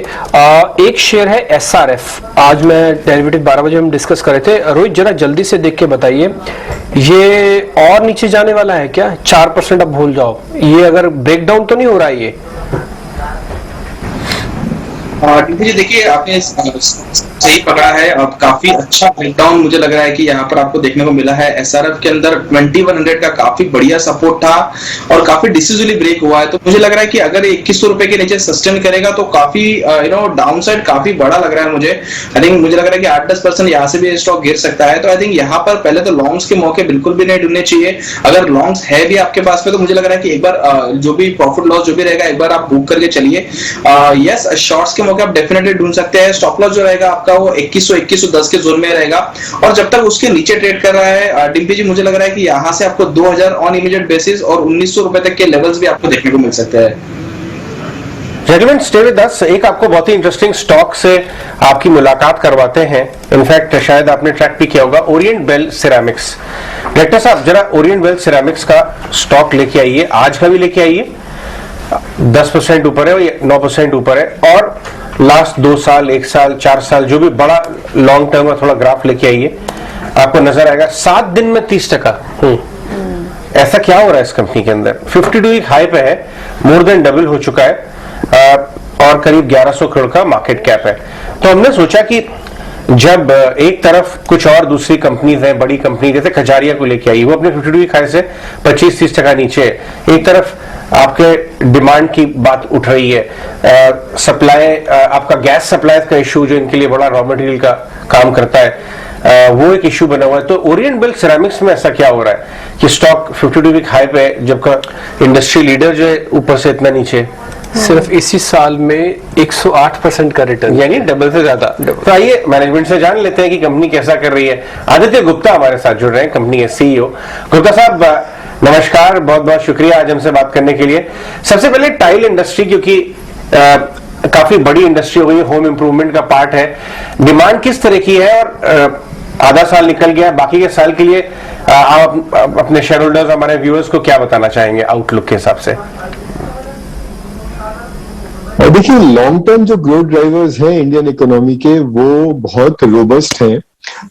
एक शेयर है एसआरएफ, आज मैं डेरिवेटिव 12 बजे हम डिस्कस कर रहे थे। रोहित जरा जल्दी से देख के बताइए, ये और नीचे जाने वाला है क्या? 4% अब भूल जाओ, ये अगर ब्रेकडाउन तो नहीं हो रहा है ये? जी देखिए, आपने सही पकड़ा है। अब काफी अच्छा ब्रेकडाउन मुझे लग रहा है कि यहाँ पर आपको देखने को मिला है। एसआरएफ के अंदर 2100 का काफी बढ़िया सपोर्ट था और काफी डिसिजली ब्रेक हुआ है। तो मुझे लग रहा है कि अगर 2100 रुपए के नीचे सस्टेन करेगा तो काफी डाउन साइड काफी बड़ा लग रहा है मुझे। आई थिंक मुझे लग रहा है कि 8-10% यहाँ से भी स्टॉक गिर सकता है। तो आई थिंक यहाँ पर पहले तो लॉन्ग्स के मौके बिल्कुल भी नहीं ढूंढने चाहिए। अगर लॉन्ग्स है भी आपके पास में तो मुझे लग रहा है कि एक बार जो भी प्रॉफिट लॉस जो भी रहेगा एक बार आप बुक करके चलिए। यस, शॉर्ट्स के मौके आप डेफिनेटली ढूंढ सकते हैं। स्टॉप लॉस जो रहेगा आपका वो 2100-2110 के जोन में रहेगा और जब तक उसके नीचे ट्रेड कर रहा है डिम्पी जी, मुझे लग रहा है कि यहाँ से आपको 2000 ऑन इमीडिएट बेसिस और 1900 रुपए तक के लेवल्स भी आपको देखने को मिल सकते हैं। Gentleman stay with us. एक आपको बहुत ही इंटरेस्टिंग स्टॉक से आपकी मुलाकात करवाते हैं। इनफैक्ट शायद आपने ट्रैक भी किया होगा, ओरिएंट बेल सिरेमिक्स। डायरेक्टर साहब जरा ओरिएंट बेल सिरेमिक्स का स्टॉक लेके आइए, आज का भी लेके आइए। 10% ऊपर है और 9% ऊपर है, और लास्ट 2 साल, 1 साल, 4 साल जो भी बड़ा लॉन्ग टर्म का थोड़ा ग्राफ लेके आइए, आपको नजर आएगा 7 दिन में 30%। ऐसा क्या हो रहा है इस कंपनी के अंदर? 52 वीक हाई पे है, मोर देन डबल हो चुका है और करीब 1100 करोड़ का मार्केट कैप है। तो हमने सोचा कि जब एक तरफ कुछ और दूसरी कंपनीज हैं, बड़ी कंपनी जैसे खजारिया को लेके आई, वो अपने 52 वीक हाई से 25-30% नीचे है। एक तरफ आपके डिमांड की बात उठ रही है, सप्लाई, आपका गैस सप्लाई का इशू जो इनके लिए बड़ा रॉ मटेरियल का काम करता है, वो एक इशू बना हुआ है। तो ओरिएंट बेल सिरेमिक्स में ऐसा क्या हो रहा है कि स्टॉक 52 वीक हाई पे है जबकि इंडस्ट्री लीडर जो है ऊपर से इतना नीचे? सिर्फ इसी साल में 108% का रिटर्न, यानी डबल से ज्यादा। तो आइए मैनेजमेंट से जान लेते हैं कि कंपनी कैसा कर रही है। आदित्य गुप्ता हमारे साथ जुड़ रहे हैं, कंपनी के सीईओ। गुप्ता साहब नमस्कार, बहुत बहुत शुक्रिया आज हमसे बात करने के लिए। सबसे पहले टाइल इंडस्ट्री, क्योंकि काफी बड़ी इंडस्ट्री हो गई, होम इंप्रूवमेंट का पार्ट है, डिमांड किस तरह की है? और आधा साल निकल गया, बाकी के साल के लिए आप अपने शेयर होल्डर्स, हमारे व्यूअर्स को क्या बताना चाहेंगे आउटलुक के हिसाब से? देखिए, लॉन्ग टर्म जो ग्रोथ ड्राइवर्स हैं इंडियन इकोनॉमी के, वो बहुत रोबस्ट हैं।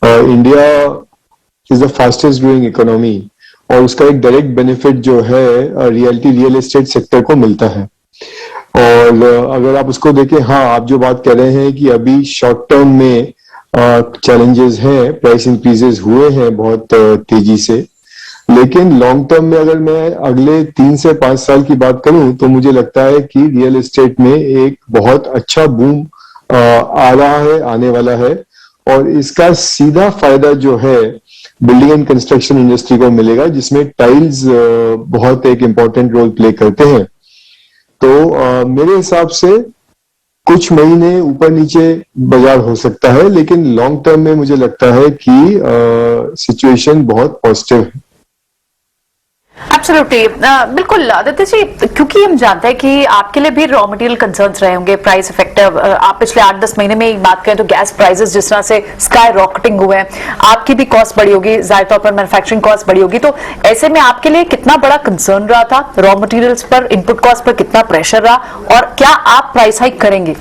India is the fastest growing economy और उसका एक डायरेक्ट बेनिफिट जो है रियल एस्टेट सेक्टर को मिलता है। और अगर आप उसको देखें, हाँ, आप जो बात कर रहे हैं कि अभी शॉर्ट टर्म में चैलेंजेस हैं, प्राइस इंक्रीजेस हुए हैं बहुत तेजी से, लेकिन लॉन्ग टर्म में अगर मैं अगले 3 से 5 साल की बात करूं तो मुझे लगता है कि रियल एस्टेट में एक बहुत अच्छा बूम आ रहा है, आने वाला है। और इसका सीधा फायदा जो है बिल्डिंग एंड कंस्ट्रक्शन इंडस्ट्री को मिलेगा, जिसमें टाइल्स बहुत एक इम्पॉर्टेंट रोल प्ले करते हैं। तो मेरे हिसाब से कुछ महीने ऊपर नीचे बाजार हो सकता है, लेकिन लॉन्ग टर्म में मुझे लगता है कि सिचुएशन बहुत पॉजिटिव है। एब्सोल्युटली, बिल्कुल आदित्य जी, क्योंकि हम जानते हैं कि आपके लिए भी रॉ मटेरियल कंसर्न्स रहे होंगे, प्राइस इफेक्टिव। आप पिछले 8-10 महीने में एक बात करें तो गैस प्राइसेस जिस तरह से स्काई रॉकेटिंग हुए हैं, आपकी भी कॉस्ट बढ़ी होगी, जाहिर तौर पर मैन्युफैक्चरिंग कॉस्ट बढ़ी होगी। तो ऐसे में आपके लिए कितना बड़ा कंसर्न रहा था, रॉ मटेरियल्स पर, इनपुट कॉस्ट पर कितना प्रेशर रहा, और क्या आप प्राइस हाइक करेंगे?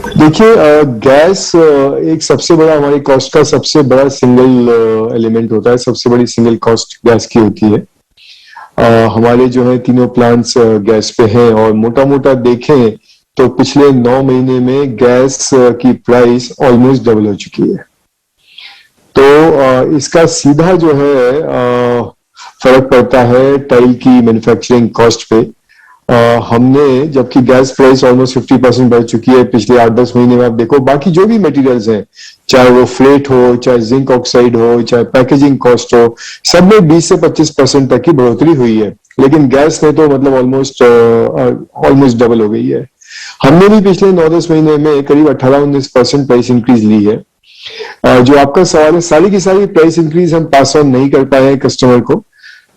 देखिए, गैस एक सबसे बड़ा हमारी कॉस्ट का सबसे बड़ा सिंगल एलिमेंट होता है, सबसे बड़ी सिंगल कॉस्ट गैस की होती है। हमारे जो है तीनों प्लांट्स गैस पे हैं, और मोटा मोटा देखें तो पिछले 9 महीने में गैस की प्राइस ऑलमोस्ट डबल हो चुकी है। तो इसका सीधा जो है फर्क पड़ता है टाइल की मैन्युफैक्चरिंग कॉस्ट पे। हमने, जबकि गैस प्राइस ऑलमोस्ट 50% बढ़ चुकी है पिछले 8-10 महीने में, आप देखो बाकी जो भी मटेरियल्स हैं, चाहे वो फ्रेट हो, चाहे जिंक ऑक्साइड हो, चाहे पैकेजिंग कॉस्ट हो, सब में 20 से 25% तक की बढ़ोतरी हुई है। लेकिन गैस ने तो मतलब ऑलमोस्ट डबल हो गई है। हमने भी पिछले 9-10 महीने में करीब 18-19% प्राइस इंक्रीज ली है। जो आपका सवाल है, सारी की सारी प्राइस इंक्रीज हम पास ऑन नहीं कर पाए हैं कस्टमर को।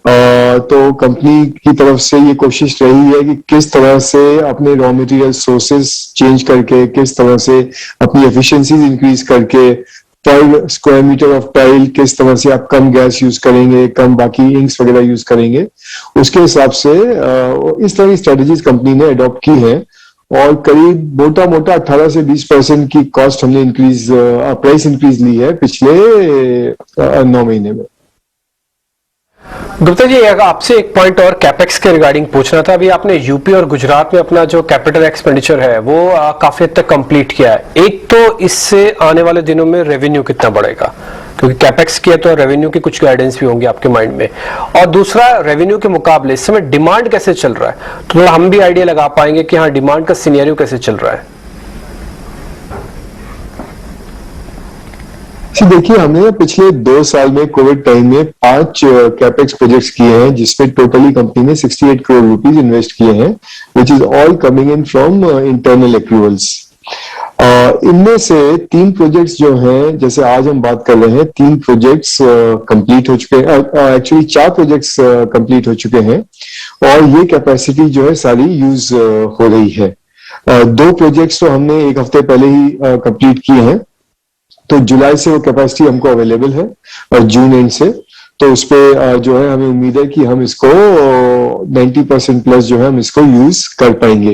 तो कंपनी की तरफ से ये कोशिश रही है कि किस तरह से अपने रॉ मटेरियल सोर्सेस चेंज करके, किस तरह से अपनी एफिशिएंसीज इंक्रीज करके, पर स्क्वायर मीटर ऑफ टाइल किस तरह से आप कम गैस यूज करेंगे, कम बाकी इंक्स वगैरह यूज करेंगे, उसके हिसाब से इस तरह की स्ट्रेटेजीज कंपनी ने अडॉप्ट की है। और करीब मोटा मोटा 18 से 20% की कॉस्ट हमने प्राइस इंक्रीज ली है पिछले 9 महीने में। गुप्ता जी, आपसे एक पॉइंट और कैपेक्स के रिगार्डिंग पूछना था। अभी आपने यूपी और गुजरात में अपना जो कैपिटल एक्सपेंडिचर है वो काफी हद तक कंप्लीट किया है। एक तो इससे आने वाले दिनों में रेवेन्यू कितना बढ़ेगा, क्योंकि कैपेक्स किया तो रेवेन्यू की कुछ गाइडेंस भी होंगे आपके माइंड में, और दूसरा रेवेन्यू के मुकाबले इस समय डिमांड कैसे चल रहा है, तो थोड़ा हम भी आइडिया लगा पाएंगे कि हाँ डिमांड का सिनेरियो कैसे चल रहा है। देखिए, हमने पिछले 2 साल में कोविड टाइम में 5 कैपेक्स प्रोजेक्ट्स किए हैं, जिसमें टोटली कंपनी ने 68 करोड़ रुपीस इन्वेस्ट किए हैं, which is all coming in from internal accruals. इनमें से 3 प्रोजेक्ट्स जो हैं, जैसे आज हम बात कर रहे हैं, 3 प्रोजेक्ट्स कंप्लीट हो चुके हैं, एक्चुअली 4 प्रोजेक्ट्स कंप्लीट हो चुके हैं, और ये कैपेसिटी जो है सारी यूज हो रही है। 2 प्रोजेक्ट्स तो हमने 1 हफ्ते पहले ही कंप्लीट किए हैं, तो जुलाई से वो कैपेसिटी हमको अवेलेबल है, और जून एंड से, तो उस पे जो है हमें उम्मीद है कि हम इसको 90% प्लस जो है हम इसको यूज कर पाएंगे।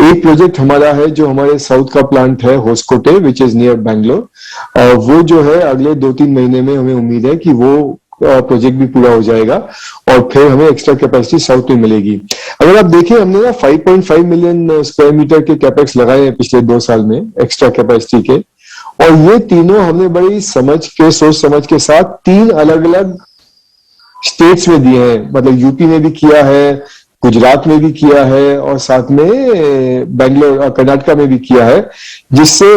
एक प्रोजेक्ट हमारा है जो हमारे साउथ का प्लांट है, Hoskote, which is near Bangalore, वो जो है अगले 2-3 महीने में हमें उम्मीद है कि वो प्रोजेक्ट भी पूरा हो जाएगा, और फिर हमें एक्स्ट्रा कैपेसिटी साउथ में मिलेगी। अगर आप देखें, हमने ना 5.5 मिलियन स्क्वायर मीटर के कैपेक्स लगाए हैं पिछले 2 साल में एक्स्ट्रा कैपेसिटी के, और ये तीनों हमने बड़ी सोच समझ के साथ 3 अलग अलग स्टेट्स में दिए हैं। मतलब यूपी में भी किया है, गुजरात में भी किया है, और साथ में बेंगलोर और कर्नाटका में भी किया है, जिससे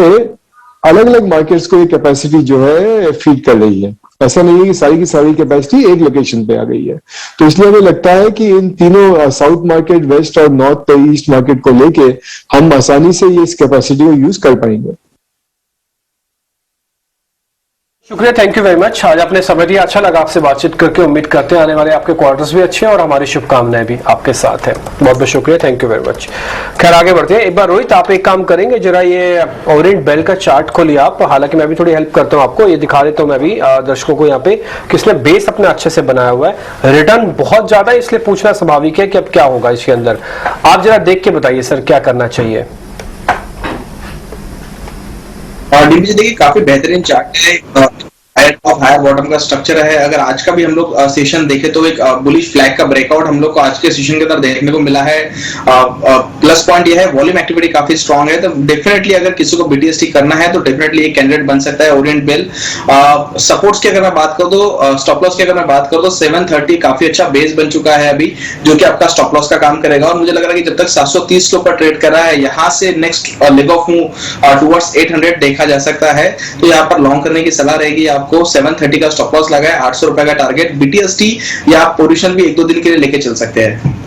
अलग अलग मार्केट्स को ये कैपेसिटी जो है फीड कर रही है। ऐसा नहीं है कि सारी की सारी कैपेसिटी एक लोकेशन पे आ गई है। तो इसलिए हमें लगता है कि इन तीनों साउथ मार्केट, वेस्ट और नॉर्थ ईस्ट मार्केट को लेके हम आसानी से ये इस कैपेसिटी को यूज कर पाएंगे। शुक्रिया, थैंक यू वेरी मच। आज आपने समय दिया, अच्छा लगा आपसे बातचीत करके। उम्मीद करते हैं आने वाले आपके क्वार्टर्स भी अच्छे हैं, और हमारी शुभकामनाएं भी आपके साथ है। बहुत बहुत शुक्रिया, थैंक यू वेरी मच। खैर, आगे बढ़ते हैं। एक बार रोहित, आप एक काम करेंगे, जरा ये ओरिएंट बेल का चार्ट खोलिए आप। हालांकि मैं भी थोड़ी हेल्प करता हूँ आपको, ये दिखा देता हूँ मैं भी दर्शकों को यहाँ पे, कि इसने बेस अपना अच्छे से बनाया हुआ है। रिटर्न बहुत ज्यादा है, इसलिए पूछना स्वाभाविक है कि अब क्या होगा इसके अंदर। आप जरा देख के बताइए सर, क्या करना चाहिए। देखिए, काफी बेहतरीन चार्ट है। हायर टॉप हायर बॉटम का स्ट्रक्चर है। अगर आज का भी हम लोग सेशन देखें तो एक बुलिश फ्लैग का ब्रेकआउट हम लोग को आज के सेशन के अंदर देखने को मिला है। प्लस पॉइंट ये है वॉल्यूम एक्टिविटी काफी स्ट्रांग है, तो डेफिनेटली अगर किसी को बीटीएसटी करना है तो डेफिनेटली एक कैंडिडेट बन सकता है ओरिएंट बेल। सपोर्ट्स की अगर मैं बात करूं तो स्टॉप लॉस की अगर मैं बात करूं तो 730 काफी अच्छा बेस बन चुका है अभी, जो कि आपका स्टॉप लॉस का काम करेगा। और मुझे लग रहा है कि जब तक 730 के ऊपर ट्रेड कर रहा है, यहाँ से next leg of move towards 800 देखा जा सकता है। तो यहाँ पर लॉन्ग करने की सलाह रहेगी आपको। 730 का स्टॉप लॉस लगा है, 800 रुपए का टारगेट। बीटीएसटी या आप पोजीशन भी 1-2 दिन के लिए लेके चल सकते हैं।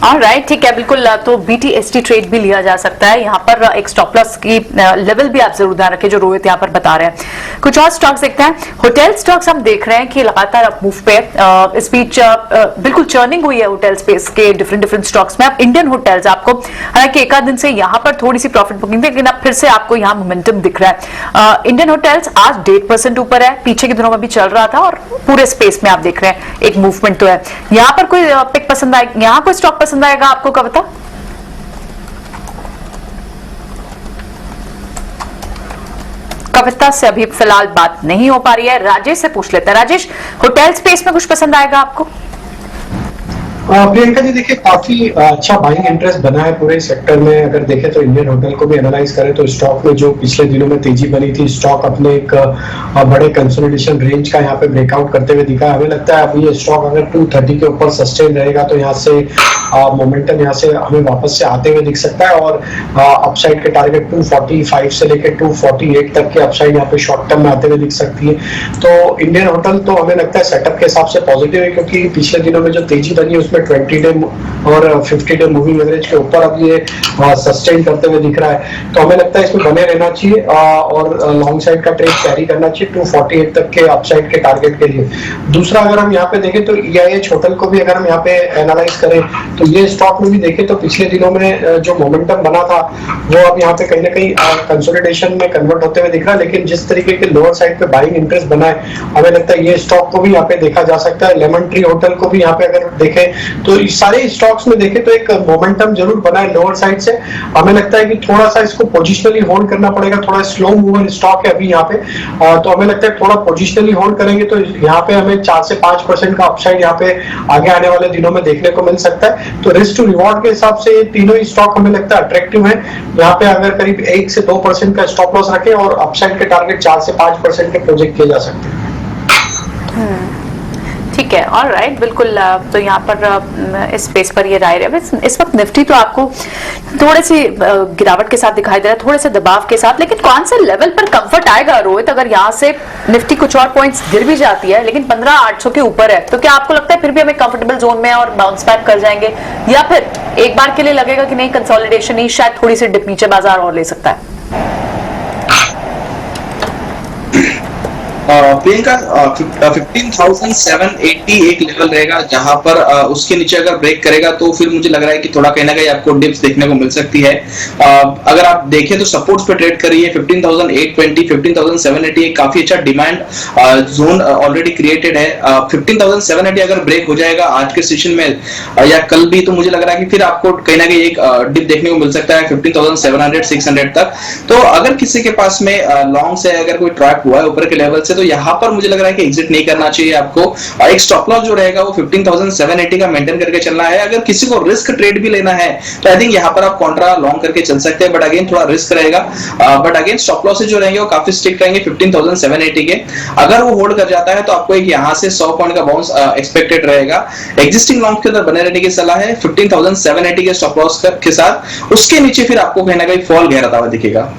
ऑलराइट, ठीक है, बिल्कुल। तो बीटीएसटी ट्रेड भी लिया जा सकता है। यहाँ पर एक स्टॉप लॉस की लेवल भी आप जरूर ध्यान रखें, जो रोहित यहाँ पर बता रहे हैं। कुछ और स्टॉक्स देखते हैं। होटल स्टॉक्स हम देख रहे हैं कि लगातार अप मूव पे, इस बीच बिल्कुल चर्निंग हुई है होटल स्पेस के डिफरेंट स्टॉक्स में। अब इंडियन होटल्स आपको, हालांकि एक आध दिन से यहाँ पर थोड़ी सी प्रॉफिट बुकिंग थी, लेकिन अब फिर से आपको यहाँ मोमेंटम दिख रहा है। इंडियन होटल्स आज 1.5% ऊपर है, पीछे के दिनों में भी चल रहा था, और पूरे स्पेस में आप देख रहे हैं एक मूवमेंट तो है। यहाँ पर कोई पिक पसंद आएगा, यहाँ कोई स्टॉक पसंद आएगा आपको कविता? कविता से अभी फिलहाल बात नहीं हो पा रही है। राजेश से पूछ लेते हैं। राजेश, होटल स्पेस में कुछ पसंद आएगा आपको? प्रियंका जी, देखिए काफी अच्छा बाइंग इंटरेस्ट बना है पूरे सेक्टर में। अगर देखें तो इंडियन होटल को भी एनालाइज करें तो स्टॉक में जो पिछले दिनों में तेजी बनी थी, स्टॉक अपने एक बड़े कंसोलिडेशन रेंज का यहाँ पे ब्रेकआउट करते हुए दिखा। हमें लगता है अब ये स्टॉक अगर 230 के ऊपर सस्टेन रहेगा तो यहाँ से मोमेंटम यहाँ से हमें वापस से आते हुए दिख सकता है। और अपसाइड के टारगेट 245 से लेकर 248 तक के अपसाइड यहाँ पे शॉर्ट टर्म में आते हुए दिख सकती है। तो इंडियन होटल तो हमें लगता है सेटअप के हिसाब से पॉजिटिव है, क्योंकि पिछले दिनों में जो तेजी बनी है उसमें 20 डे और 50 डे मूविंग एवरेज के ऊपर अब ये सस्टेन करते हुए दिख रहा है। तो हमें लगता है इसमें बने रहना चाहिए और लॉन्ग साइड का ट्रेड कैरी करना चाहिए 248 तक के अपसाइड के टारगेट के लिए। दूसरा, अगर हम यहाँ पे देखें तो EIH होटल को भी अगर हम यहाँ पे एनालाइज करें तो ये स्टॉक में भी देखें तो पिछले दिनों में जो मोमेंटम बना था वो अब यहाँ पे कहीं ना कहीं कंसोलिडेशन में कन्वर्ट होते हुए दिख रहा है। लेकिन जिस तरीके के लोअर साइड पे बाइंग इंटरेस्ट बना है, हमें लगता है ये स्टॉक को भी यहाँ पे देखा जा सकता है। लेमन ट्री होटल को भी यहाँ पे अगर देखें तो सारे स्टॉक्स में देखें तो एक मोमेंटम जरूर बना है लोअर साइड से। हमें लगता है कि थोड़ा सा इसको पोजिशनली होल्ड करना पड़ेगा। थोड़ा स्लो मूवर स्टॉक है अभी यहाँ पे, तो हमें लगता है थोड़ा पोजिशनली होल्ड करेंगे तो यहाँ पे हमें 4 से 5% का अपसाइड यहाँ पे आगे आने वाले दिनों में देखने को मिल सकता है। तो रिस्क टू रिवॉर्ड के हिसाब से ये तीनों ही स्टॉक हमें लगता है अट्रैक्टिव है। यहाँ पे अगर करीब 1 से 2% का स्टॉप लॉस रखें और अपसाइड के टारगेट 4 से 5% के प्रोजेक्ट किए जा सकते हैं। ठीक है, ऑलराइट, बिल्कुल। तो यहाँ पर इस स्पेस पर ये राय है। इस वक्त निफ्टी तो आपको थोड़ी सी गिरावट के साथ दिखाई दे रहा है, थोड़े से दबाव के साथ, लेकिन कौन से लेवल पर कंफर्ट आएगा रोहित? अगर यहाँ से निफ्टी कुछ और पॉइंट्स गिर भी जाती है लेकिन 15,800 के ऊपर है, तो क्या आपको लगता है फिर भी हमें कंफर्टेबल जोन में और बाउंस बैक कर जाएंगे, या फिर एक बार के लिए लगेगा कि नहीं, कंसोलिडेशन ही शायद थोड़ी सी डिप नीचे बाजार और ले सकता है? प्रियंका, 15,780 एक लेवल रहेगा जहां पर उसके नीचे अगर ब्रेक करेगा तो फिर मुझे लग रहा है कि थोड़ा कहीं ना कहीं आपको डिप्स देखने को मिल सकती है। अगर आप देखें तो सपोर्ट्स पे ट्रेड करिए 15,820, 15,780 एक काफी अच्छा डिमांड जोन ऑलरेडी क्रिएटेड है। 15,780 अगर ब्रेक हो जाएगा आज के सेशन में या कल भी, तो मुझे लग रहा है कि फिर आपको कहीं ना कहीं एक डिप देखने को मिल सकता है 15,700, 600 तक। तो अगर किसी के पास में लॉन्ग से अगर कोई ट्रैप हुआ है ऊपर के लेवल से, तो यहाँ पर मुझे लग रहा है कि एग्जिट नहीं करना चाहिए आपको। एक स्टॉप लॉस जो रहेगा वो 15,780 का मेंटेन करके चलना है। अगर किसी को रिस्क ट्रेड भी लेना है तो आई थिंक यहाँ पर आप कॉन्ट्रा लॉन्ग करके चल सकते हैं, बट अगेन थोड़ा रिस्क रहेगा। बट अगेन स्टॉप लॉसेस जो रहेंगे वो काफी स्टिक रहेंगे 15,780 के। अगर वो होल्ड कर जाता है तो आपको एक यहाँ से 100 पॉइंट का बाउंस एक्सपेक्टेड रहेगा। एग्जिस्टिंग लॉन्ग के अंदर बने रहने की सलाह है 15,780 के स्टॉप लॉस के साथ। उसके नीचे फिर आपको कहीं ना कहीं फॉल गहराता हुआ दिखेगा।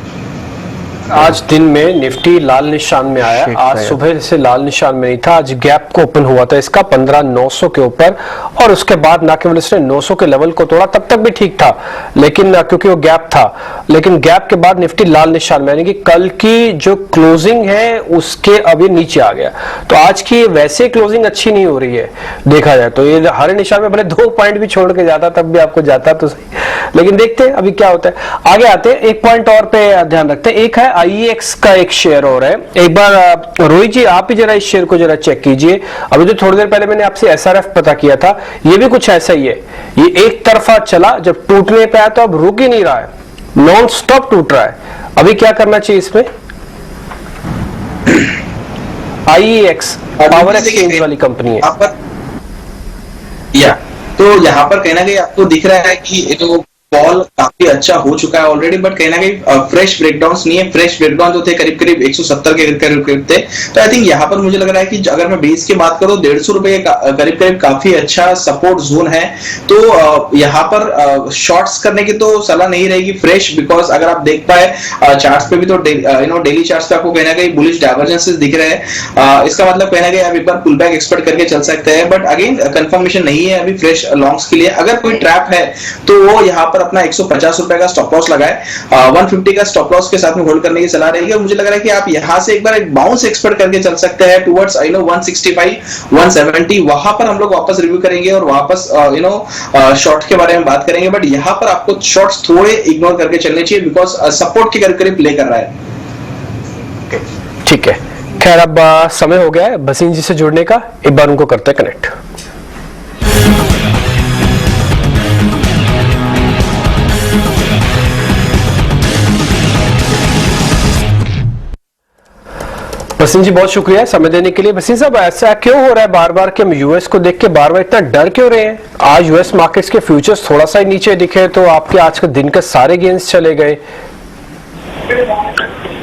आज दिन में निफ्टी लाल निशान में आया, आज सुबह से लाल निशान में नहीं था, आज गैप को ओपन हुआ था इसका 15,900 के ऊपर, और उसके बाद ना केवल इसने 900 के लेवल को तोड़ा, तब तक भी ठीक था, लेकिन क्योंकि वो गैप था, लेकिन गैप के बाद निफ्टी लाल निशान में, यानी कि कल की जो क्लोजिंग है उसके अभी नीचे आ गया। तो आज की वैसे क्लोजिंग अच्छी नहीं हो रही है देखा जाए तो। ये हरे निशान में भले 2 पॉइंट भी छोड़ के जाता तब भी आपको जाता तो सही, लेकिन देखते हैं अभी क्या होता है। आगे आते हैं, एक पॉइंट और पे ध्यान रखते हैं। एक है IEX का एक शेयर और है, एक बार रोहित जी आप ही जरा इस शेयर को जरा चेक कीजिए। अभी तो थोड़ी देर पहले मैंने आपसे SRF पता किया था, ये भी कुछ ऐसा ही है। ये एक तरफा चला, जब टूटने पे आया तो अब रुक ही नहीं रहा है, नॉन स्टॉप टूट रहा है। अभी क्या करना चाहिए इसमें? IEX पावर एक्सचेंज वाली कंपनी है। यहाँ पर तो यहाँ पर कहीं ना कहीं आपको दिख रहा है कि ये तो कॉल काफी अच्छा हो चुका है ऑलरेडी, बट कहीं ना कहीं फ्रेश ब्रेकडाउन नहीं है। फ्रेश ब्रेकडाउन जो थे करीब करीब 170 के करीब थे। तो आई थिंक यहाँ पर मुझे लग रहा है कि अगर मैं बेस की बात करूं, 150 रुपए के करीब करीब काफी अच्छा सपोर्ट जोन है। तो यहाँ पर शॉर्ट्स करने की तो सलाह नहीं रहेगी फ्रेश, बिकॉज अगर आप देख पाए चार्ट्स पे भी तो डेली चार्ट्स पे आपको कहीं ना कहीं बुलिश डाइवर्जेंसेस दिख रहे हैं। इसका मतलब कहीं ना कहीं आप एक बार पुल बैक एक्सपेक्ट करके चल सकते हैं, बट अगेन कंफर्मेशन नहीं है अभी फ्रेश लॉन्ग्स के लिए। अगर कोई ट्रैप है तो वो यहाँ पर अपना 150 रुपए का स्टॉप लॉस लगाए, 150 का स्टॉप लॉस के साथ में होल्ड करने की सलाह रहेगी। और मुझे लग रहा है कि आप यहां से एक बार एक बाउंस एक्सपेक्ट करके चल सकते हैं टुवर्ड्स 165 170। वहां पर हम लोग वापस रिव्यू करेंगे और वापस शॉर्ट के बारे में बात करेंगे, बट यहां पर आपको शॉर्ट्स थोड़े इग्नोर करके चलने चाहिए बिकॉज सपोर्ट के करीब करीब प्ले कर रहा है। ठीक है, खैर अब समय हो गया है बसीन जी से जुड़ने का, एक बार उनको करते हैं कनेक्ट। बसीन जी बहुत शुक्रिया समय देने के लिए। बसीन साहब ऐसा क्यों हो रहा है बार बार कि हम यूएस को देख के बार बार इतना डर क्यों रहे हैं? आज यूएस मार्केट्स के फ्यूचर्स थोड़ा सा ही नीचे दिखे तो आपके आज के दिन के सारे गेन्स चले गए।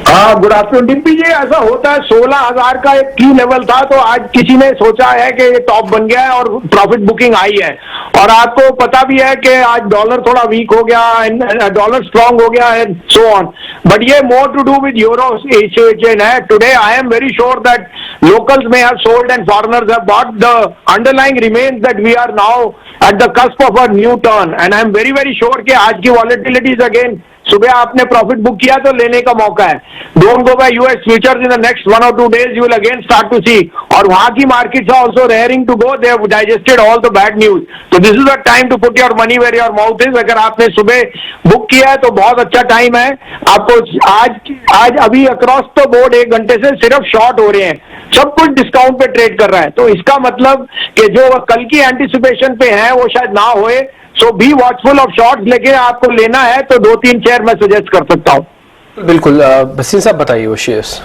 हाँ, गुड आफ्टरनून डिम्पी जी। ऐसा होता है, 16,000 का एक की लेवल था तो आज किसी ने सोचा है कि ये टॉप बन गया है और प्रॉफिट बुकिंग आई है। और आपको पता भी है कि आज डॉलर थोड़ा वीक हो गया, डॉलर स्ट्रांग हो गया है, सो ऑन। बट ये more to do with euro situation है। Today I am very sure that locals may have sold and foreigners have bought. The underlying remains that we are now at the cusp of a new turn, and I am very very sure कि आज की volatility is again, सुबह आपने प्रॉफिट बुक किया तो लेने का मौका है। Don't go bye US futures in the next 1 or 2 days, you will again start to see। और वहां की markets are also raring to go, they have digested all the bad news. तो this is the time to put your money where your mouth is. अगर आपने सुबह बुक किया है तो बहुत अच्छा टाइम है आपको। आज अभी अक्रॉस द बोर्ड 1 घंटे से सिर्फ शॉर्ट हो रहे हैं, सब कुछ डिस्काउंट पे ट्रेड कर रहा है। तो इसका मतलब कि जो कल की एंटिसिपेशन पे है वो शायद ना होए। सो बी वॉचफुल ऑफ शॉर्ट्स, लेकिन आपको लेना है तो 2-3 शेयर मैं सजेस्ट कर सकता हूं। बिल्कुल, बसीन साहब बताइए वो शेयर्स।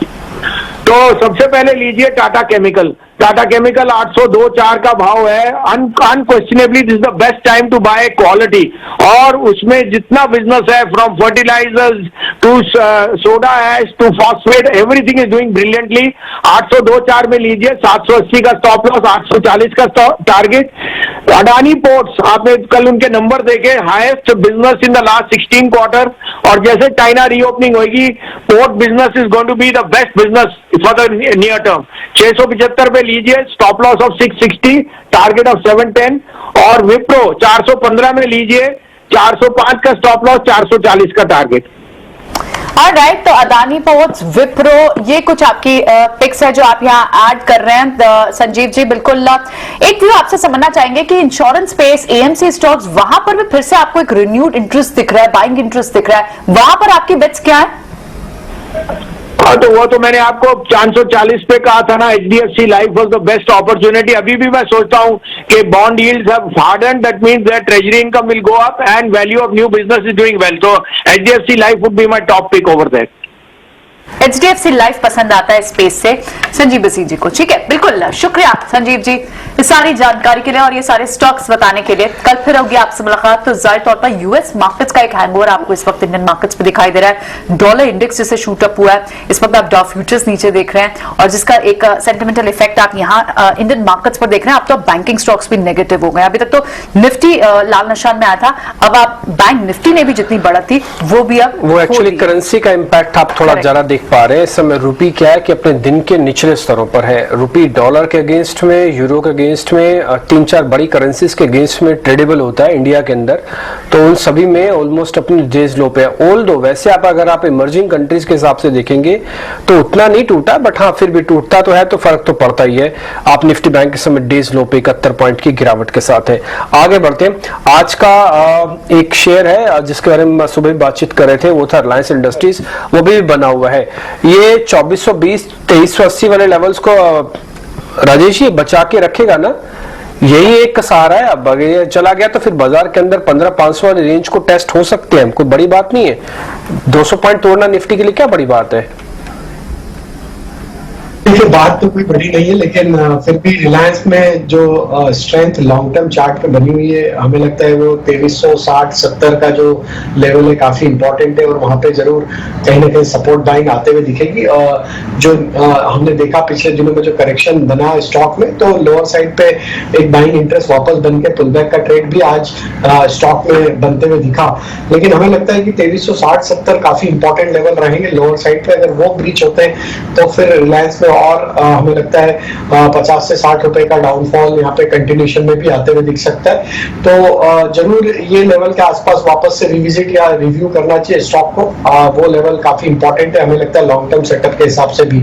तो सबसे पहले लीजिए टाटा केमिकल। टाटा केमिकल 802.4 का भाव है। Unquestionably this is the best time to buy quality. और उसमें जितना बिजनेस है, from fertilisers to soda ash to phosphate, everything is doing brilliantly. 802.4 में लीजिए, 780 का स्टॉप लॉस, 840 का टारगेट। अडानी पोर्ट्स, आपने कल उनके नंबर देखे, highest business in the last 16 quarter. और जैसे चाइना रीओपनिंग होगी, port business is going to be the best business for the near term. 675 पे लीजिए, stop loss of 660, target of 710। और विप्रो 415 में लीजिए, 405 का स्टॉप लॉस, 440 का टारगेट। ऑलराइट, तो अदानी पोर्ट्स, विप्रो, ये कुछ आपकी पिक्स है जो आप यहाँ ऐड कर रहे हैं संजीव जी। बिल्कुल एक व्यू आपसे समझना चाहेंगे कि इंश्योरेंस स्पेस, एएमसी स्टॉक्स, वहां पर भी फिर से आपको एक रिन्यूड इंटरेस्ट दिख रहा है, बाइंग इंटरेस्ट दिख रहा है, वहां पर आपकी बेट्स क्या है? हाँ, तो वो तो मैंने आपको 440 पे कहा था ना, HDFC life was the best opportunity. अभी भी मैं सोचता हूँ कि bond yields have hardened, that means that treasury income will go up and value of new business is doing well. तो HDFC life would be my top pick over that. HDFC life पसंद आता है स्पेस से संजीव बसी जी को। ठीक है, बिल्कुल शुक्रिया संजीव जी इस सारी जानकारी के लिए और ये सारे स्टॉक्स बताने के लिए। कल फिर होगी आपसे मुलाकात। तो जाहिर तौर पर यूएस मार्केट्स का एक हैंगओवर आपको इस वक्त इंडियन मार्केट्स पे दिखाई दे रहा है। डॉलर इंडेक्स जैसे शूट अप हुआ है, इस वक्त आप डॉ फ्यूचर्स नीचे देख रहे हैं और जिसका एक सेंटिमेंटल इफेक्ट आप यहाँ इंडियन मार्केट्स पर देख रहे हैं। अब तो बैंकिंग स्टॉक्स भी नेगेटिव हो गए। अभी तक तो निफ्टी लाल निशान में आया था, अब आप बैंक निफ्टी ने भी जितनी बढ़त थी वो भी अब वो एक्चुअली करेंसी का इम्पैक्ट आप थोड़ा ज्यादा देख पा रहे हैं। इस समय रुपी क्या है कि अपने दिन के निचले स्तरों पर है। रुपी डॉलर के अगेंस्ट में, यूरो के अगेंस्ट में, 3-4 बड़ी करेंसीज के अगेंस्ट में ट्रेडेबल होता है इंडिया के अंदर। तो उन सभी में ऑलमोस्ट अपने डेज लो पे है। ऑल दो वैसे अगर आप इमर्जिंग कंट्रीज के हिसाब से देखेंगे तो उतना नहीं टूटा, बट हाँ फिर भी टूटता तो है तो फर्क तो पड़ता ही है। आप निफ्टी बैंक के समय डेज लो पे 71 पॉइंट की गिरावट के साथ है। आगे बढ़ते हैं, आज का एक शेयर है जिसके बारे में सुबह बातचीत कर रहे थे, वो था रिलायंस इंडस्ट्रीज। वो भी बना हुआ है। ये 2420 2380 वाले लेवल्स को राजेश ये बचा के रखेगा ना, यही एक सहारा है। अब अगर ये चला गया तो फिर बाजार के अंदर 15,500 वाले रेंज को टेस्ट हो सकते हैं, कोई बड़ी बात नहीं है। 200 पॉइंट तोड़ना निफ्टी के लिए क्या बड़ी बात है? देखिए बात तो कोई बड़ी नहीं है, लेकिन फिर भी रिलायंस में जो स्ट्रेंथ लॉन्ग टर्म चार्ट पे बनी हुई है, हमें लगता है वो 2360-70 का जो लेवल है काफी इंपॉर्टेंट है, और वहां पे जरूर कहीं ना कहीं सपोर्ट बाइंग आते हुए दिखेगी। जो हमने देखा पिछले दिनों में जो करेक्शन बना स्टॉक में, तो लोअर साइड पे एक बाइंग इंटरेस्ट वापस बन के पुलबैक का ट्रेड भी आज स्टॉक में बनते हुए दिखा। लेकिन हमें लगता है कि 2360-70 काफी इंपॉर्टेंट लेवल रहेंगे लोअर साइड पे। अगर वो ब्रीच होते हैं तो फिर रिलायंस में और हमें लगता है 50 से 60 रुपए का डाउनफॉल यहाँ पे कंटिन्यूशन में भी आते हुए दिख सकता है। तो जरूर ये लेवल के आसपास वापस से रिविजिट या रिव्यू करना चाहिए स्टॉक को। वो लेवल काफी इंपॉर्टेंट है हमें लगता है लॉन्ग टर्म सेटअप के हिसाब से भी।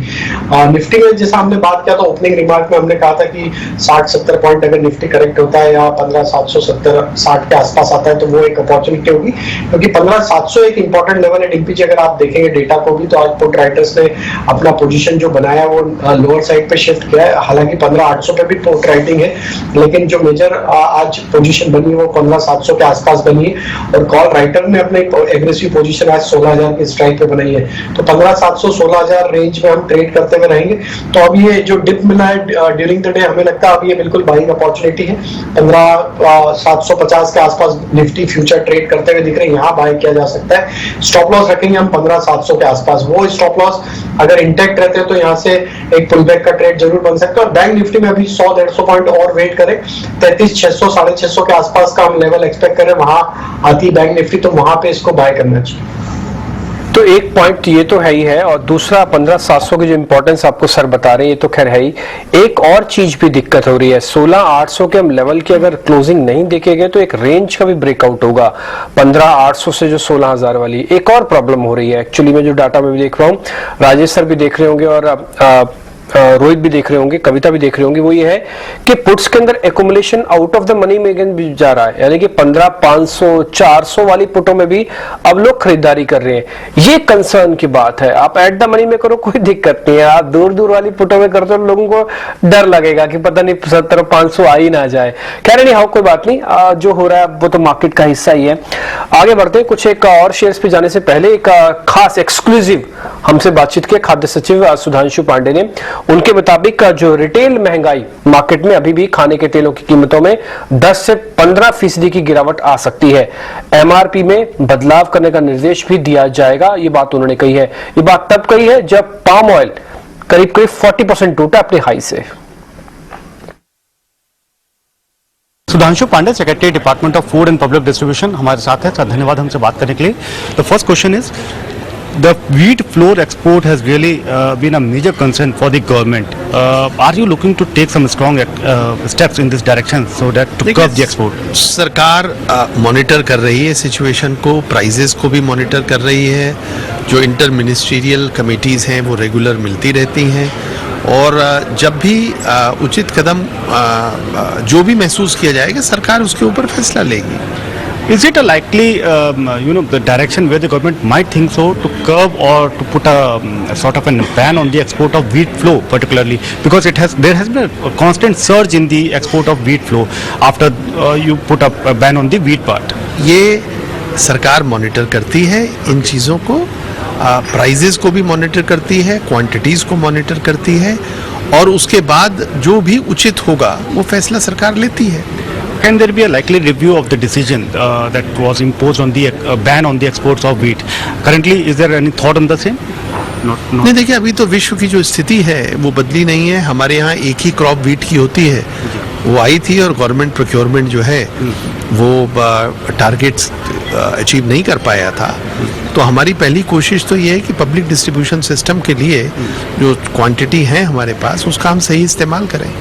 निफ्टी में जैसा हमने बात किया, तो ओपनिंग रिमार्क में हमने कहा था कि 60-70 पॉइंट अगर निफ्टी करेक्ट होता है या 15,770-60 के आसपास आता है तो वो एक अपॉर्चुनिटी होगी, क्योंकि 15,700 एक इंपॉर्टेंट लेवल है। डीपीजी अगर आप देखेंगे डेटा को भी, तो आज पुट राइटर्स ने अपना पोजीशन जो बनाया वो लोअर साइड पे शिफ्ट किया है। हालांकि 15,800 पे भी पुट राइटिंग है, लेकिन जो मेजर आज पोजीशन बनी है वो 15,700 के आसपास बनी है, और कॉल राइटर ने अपने एग्रेसिव पोजीशन आज 16,000 के स्ट्राइक पे बनाई है। तो 15,700-16,000 रेंज में हम ट्रेड करते हुए रहेंगे। तो अब ये जो डिप मिला है ड्यूरिंग द डे, हमें लगता है अब ये बिल्कुल बाइंग अपॉर्चुनिटी है। 15,750 के आसपास निफ्टी फ्यूचर ट्रेड करते हुए दिख रहे हैं, यहाँ बाय किया जा सकता है। स्टॉप लॉस रखेंगे हम 15,700 के आसपास। वो स्टॉप लॉस अगर इंटैक्ट रहते हैं तो यहाँ से एक पुलबैक का ट्रेड जरूर बन सकता है। और बैंक निफ्टी में अभी 100-150 पॉइंट और वेट करें, 33,600 650 के आसपास का हम लेवल एक्सपेक्ट करें, वहां आती बैंक निफ्टी, तो वहां पे इसको बाय करना चाहिए। तो एक पॉइंट ये तो है ही है, और दूसरा 15,700 की जो इंपॉर्टेंस आपको सर बता रहे हैं ये तो खैर है ही। एक और चीज भी दिक्कत हो रही है, 16,800 के हम लेवल की अगर क्लोजिंग नहीं देखेंगे तो एक रेंज का भी ब्रेकआउट होगा 15,800 से जो 16,000 वाली। एक और प्रॉब्लम हो रही है एक्चुअली, मैं जो डाटा में भी देख रहा हूँ, राजेश सर भी देख रहे होंगे और रोहित भी देख रहे होंगे, कविता भी देख रहे होंगे, वो ये है कि पुट्स के अंदर accumulation out of the money में भी जा रहा है, यानी कि 15,500 400 वाली पुटों में भी अब लोग खरीदारी कर रहे हैं। ये कंसर्न की बात है। आप एट द मनी में करो कोई दिक्कत नहीं है, आप दूर दूर वाली पुटों में करते हो लोगों को डर लगेगा कि पता नहीं 70-500 आ ही ना जाए। खैर नहीं, हाँ कोई बात नहीं, जो हो रहा है वो तो मार्केट का हिस्सा ही है। आगे बढ़ते हैं, कुछ एक और शेयर्स पे जाने से पहले एक खास एक्सक्लूसिव हमसे बातचीत की खाद्य सचिव सुधांशु पांडे ने। उनके मुताबिक जो रिटेल महंगाई मार्केट में अभी भी खाने के तेलों की कीमतों में 10 से 15% की गिरावट आ सकती है। एमआरपी में बदलाव करने का निर्देश भी दिया जाएगा, ये बात उन्होंने कही है। ये बात तब कही है जब पाम ऑयल करीब 40% टूटा अपने हाई से। Sudhanshu Pandey, secretary department of food and public distribution, हमारे साथ है। सर धन्यवाद हमसे बात करने के लिए। The first question is, the wheat flour export has really been a major concern for the government. Are you looking to take some strong steps in this direction so that to curb the export? सरकार मॉनिटर कर रही है सिचुएशन को, प्राइजेस को भी मॉनिटर कर रही है। जो इंटर मिनिस्ट्रियल कमेटीज़ हैं वो रेगुलर मिलती रहती हैं, और जब भी उचित कदम जो भी महसूस किया जाएगा सरकार उसके ऊपर फैसला लेगी। Is it a likely, the direction where the government might think so to curb or to put a sort of a ban on the export of wheat flour, particularly because there has been a constant surge in the export of wheat flour after you put a ban on the wheat part? ये सरकार मॉनिटर करती है इन चीज़ों को, प्राइजेस को भी मॉनिटर करती है, क्वांटिटीज़ को मॉनिटर करती है, और उसके बाद जो भी उचित होगा वो फैसला सरकार लेती है। Can there be a likely review of the decision that was imposed on the ban on the exports of wheat? Currently, is there any thought on the same? नहीं, देखिए अभी तो विश्व की जो स्थिति है वो बदली नहीं है। हमारे यहाँ एक ही क्रॉप व्हीट की होती है, वो आई थी, और गवर्नमेंट प्रोक्योरमेंट जो है वो टारगेट्स अचीव नहीं कर पाया था। तो हमारी पहली कोशिश तो ये है कि पब्लिक डिस्ट्रीब्यूशन सिस्टम के लिए जो क्वांटिटी है हमारे पास उसका हम सही इस्तेमाल करें।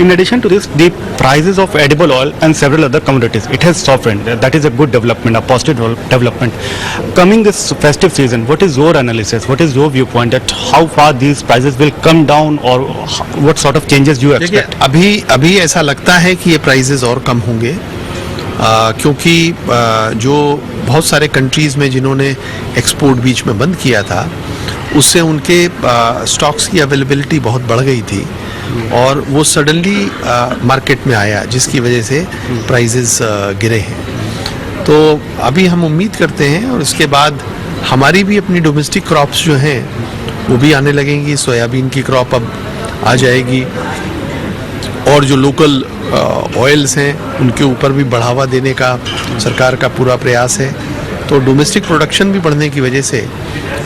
In addition to this, the prices of edible oil and several other commodities, it has softened. That is a good development, a positive development. Coming this festive season, what is your analysis? What is your viewpoint that how far these prices will come down, or what sort of changes you expect? अभी ऐसा लगता है कि ये प्राइसेस और कम होंगे, क्योंकि जो बहुत सारे कंट्रीज़ में जिन्होंने एक्सपोर्ट बीच में बंद किया था उससे उनके स्टॉक्स की अवेलेबिलिटी बहुत बढ़ गई थी, और वो सडनली मार्केट में आया, जिसकी वजह से प्राइसेस गिरे हैं। तो अभी हम उम्मीद करते हैं, और उसके बाद हमारी भी अपनी डोमेस्टिक क्रॉप्स जो हैं वो भी आने लगेंगी, सोयाबीन की क्रॉप अब आ जाएगी, और जो लोकल ऑयल्स हैं उनके ऊपर भी बढ़ावा देने का सरकार का पूरा प्रयास है। तो डोमेस्टिक प्रोडक्शन भी बढ़ने की वजह से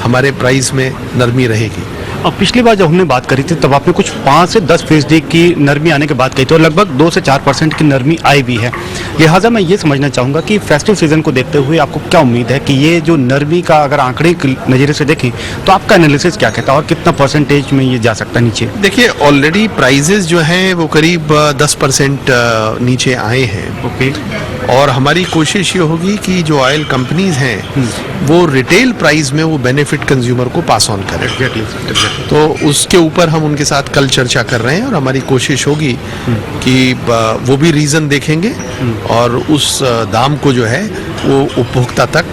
हमारे प्राइस में नरमी रहेगी। अब पिछली बार जब हमने बात करी थी तब आपने कुछ 5 से 10% की नरमी आने की बात कही थी और लगभग 2 से 4% की नरमी आई भी है। लिहाजा मैं ये समझना चाहूँगा कि फेस्टिव सीजन को देखते हुए आपको क्या उम्मीद है कि ये जो नरमी का अगर आंकड़े के नज़रिए से देखें तो आपका एनालिसिस क्या कहता है और कितना परसेंटेज में ये जा सकता है नीचे? देखिए, ऑलरेडी प्राइजेज जो हैं वो करीब 10% नीचे आए हैं। ओके। और हमारी कोशिश ये होगी कि जो ऑयल कंपनीज हैं वो रिटेल प्राइस में वो बेनिफिट कंज्यूमर को पास ऑन करें। तो उसके ऊपर हम उनके साथ कल चर्चा कर रहे हैं और हमारी कोशिश होगी कि वो भी रीज़न देखेंगे और उस दाम को जो है वो उपभोक्ता तक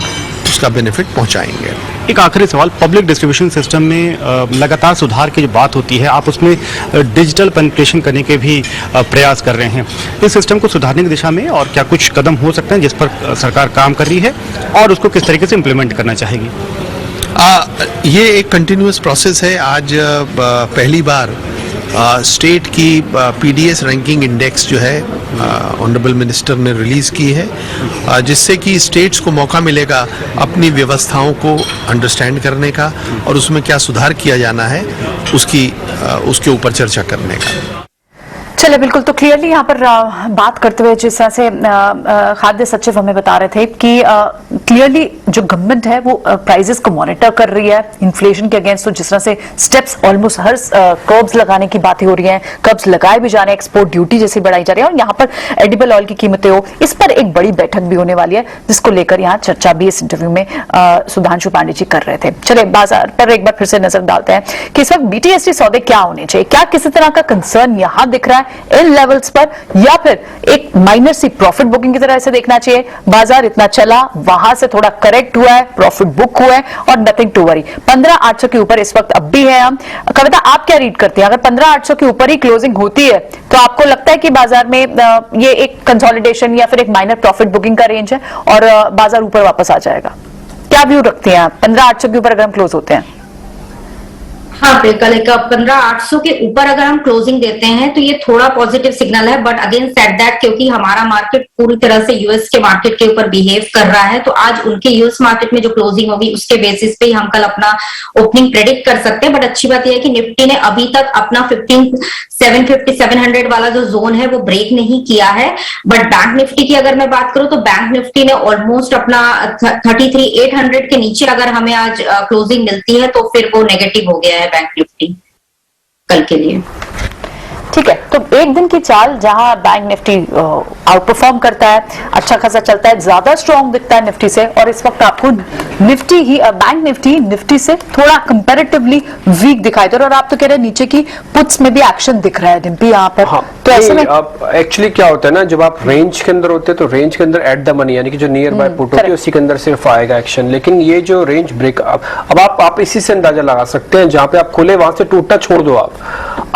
उसका बेनिफिट पहुंचाएंगे। एक आखिरी सवाल, पब्लिक डिस्ट्रीब्यूशन सिस्टम में लगातार सुधार की जो बात होती है, आप उसमें डिजिटल पेनिट्रेशन करने के भी प्रयास कर रहे हैं। इस सिस्टम को सुधारने की दिशा में और क्या कुछ कदम हो सकते हैं जिस पर सरकार काम कर रही है और उसको किस तरीके से इम्प्लीमेंट करना चाहेगी? ये एक कंटिन्यूअस प्रोसेस है। आज पहली बार स्टेट की पीडीएस रैंकिंग इंडेक्स जो है ऑनरेबल मिनिस्टर ने रिलीज़ की है, जिससे कि स्टेट्स को मौका मिलेगा अपनी व्यवस्थाओं को अंडरस्टैंड करने का और उसमें क्या सुधार किया जाना है उसके ऊपर चर्चा करने का। चलिए, बिल्कुल। तो क्लियरली यहाँ पर बात करते हुए जिस तरह से खाद्य सचिव हमें बता रहे थे कि क्लियरली जो गवर्नमेंट है वो प्राइसेस को मॉनिटर कर रही है इन्फ्लेशन के अगेंस्ट। तो जिस तरह से स्टेप्स ऑलमोस्ट हर कर्ब्स लगाने की बातें हो रही हैं, कर्ब्स लगाए भी जा रहे हैं, एक्सपोर्ट ड्यूटी जैसी बढ़ाई जा रही है और यहाँ पर एडिबल ऑयल की कीमतें हो, इस पर एक बड़ी बैठक भी होने वाली है जिसको लेकर यहाँ चर्चा भी इस इंटरव्यू में सुधांशु पांडे जी कर रहे थे। चलिए, बाजार पर एक बार फिर से नजर डालते हैं कि इस वक्त बीटीएसटी सौदे क्या होने चाहिए, क्या किसी तरह का कंसर्न यहाँ दिख रहा है इन लेवल्स पर, या फिर एक माइनर सी प्रॉफिट बुकिंग की तरह ऐसे देखना चाहिए? बाजार इतना चला, वहां से थोड़ा करेक्ट हुआ है, प्रॉफिट बुक हुआ है और नथिंग टू वरी। 15,800 के ऊपर इस वक्त अब भी है हम। कविता, आप क्या रीड करती हैं? अगर 15,800 के ऊपर ही क्लोजिंग होती है तो आपको लगता है कि बाजार में ये एक कंसोलिडेशन या फिर एक माइनर प्रॉफिट बुकिंग का रेंज है और बाजार ऊपर वापस आ जाएगा? क्या व्यू रखती हैं आप 15,800 के ऊपर अगर हम क्लोज होते हैं? हाँ, बिल्कुल। 15,800 के ऊपर अगर हम क्लोजिंग देते हैं तो ये थोड़ा पॉजिटिव सिग्नल है, बट अगेन सेट दैट क्योंकि हमारा मार्केट पूरी तरह से यूएस के मार्केट के ऊपर बिहेव कर रहा है, तो आज उनके यूएस मार्केट में जो क्लोजिंग होगी उसके बेसिस पे ही हम कल अपना ओपनिंग प्रेडिक्ट कर सकते हैं। बट अच्छी बात यह है कि निफ्टी ने अभी तक अपना 15,750-700 वाला जो जोन है वो ब्रेक नहीं किया है। बट बैंक निफ्टी की अगर मैं बात करूं तो बैंक निफ्टी ने ऑलमोस्ट अपना 33,800 के नीचे अगर हमें आज क्लोजिंग मिलती है तो फिर वो नेगेटिव हो गया है बैंक निफ्टी कल के लिए। ठीक है, तो एक दिन की चाल जहां बैंक निफ्टी आउट परफॉर्म करता है, अच्छा खासा चलता है, ज्यादा स्ट्रॉन्ग दिखता है निफ्टी से, और इस वक्त आपको निफ्टी ही बैंक निफ्टी से थोड़ा कंपैरेटिवली वीक दिखाई दे रहा है। और आप तो कह रहे हैं नीचे की पुट्स में भी एक्शन दिख रहा है डिम्पी यहाँ पर। हाँ, तो ऐसे में एक्चुअली क्या होता है ना, जब आप रेंज के अंदर होते हैं तो रेंज के अंदर एट द मनी यानी कि जो नियर बाय पुट होती है उसी के अंदर सिर्फ आएगा एक्शन। लेकिन ये जो रेंज ब्रेक अब आप इसी से अंदाजा लगा सकते हैं, जहां पे आप खुले वहां से टूटना छोड़ दो।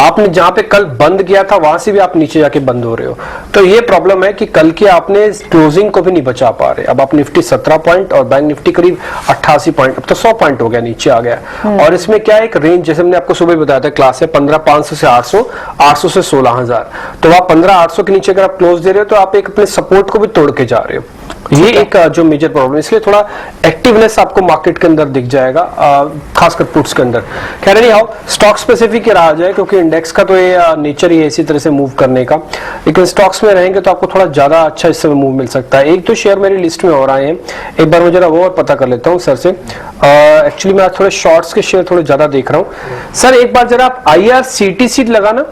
आपने जहां पे कल बंद किया था वहां से भी आप नीचे जाके बंद हो रहे हो, तो ये प्रॉब्लम है कि कल के आपने क्लोजिंग को भी नहीं बचा पा रहे। अब आप निफ्टी 17 पॉइंट और बैंक निफ्टी करीब 88 पॉइंट, अब तो 100 पॉइंट हो गया, नीचे आ गया। और इसमें क्या एक रेंज, जैसे हमने आपको सुबह बताया था क्लास है 15,500 से 800, 800 से 16,000, तो आप 15,800 के नीचे अगर आप क्लोज दे रहे हो तो आप एक अपने सपोर्ट को भी तोड़ के जा रहे हो। ये एक जो मेजर प्रॉब्लम है, इसलिए थोड़ा एक्टिवनेस आपको मार्केट के अंदर दिख जाएगा, खासकर पुट्स के अंदर। कह रहे नहीं स्टॉक स्पेसिफिक ही रहा जाए क्योंकि इंडेक्स का तो ये नेचर ही है इसी तरह से मूव करने का, लेकिन स्टॉक्स में रहेंगे तो आपको थोड़ा ज्यादा अच्छा इस समय मूव मिल सकता है। एक तो शेयर मेरी लिस्ट में और आए हैं, एक बार मैं जरा वो और पता कर लेता हूँ सर से। एक्चुअली मैं आज थोड़े शॉर्ट्स के शेयर थोड़े ज्यादा देख रहा हूँ। सर एक बार जरा आप IRCTC लगाना,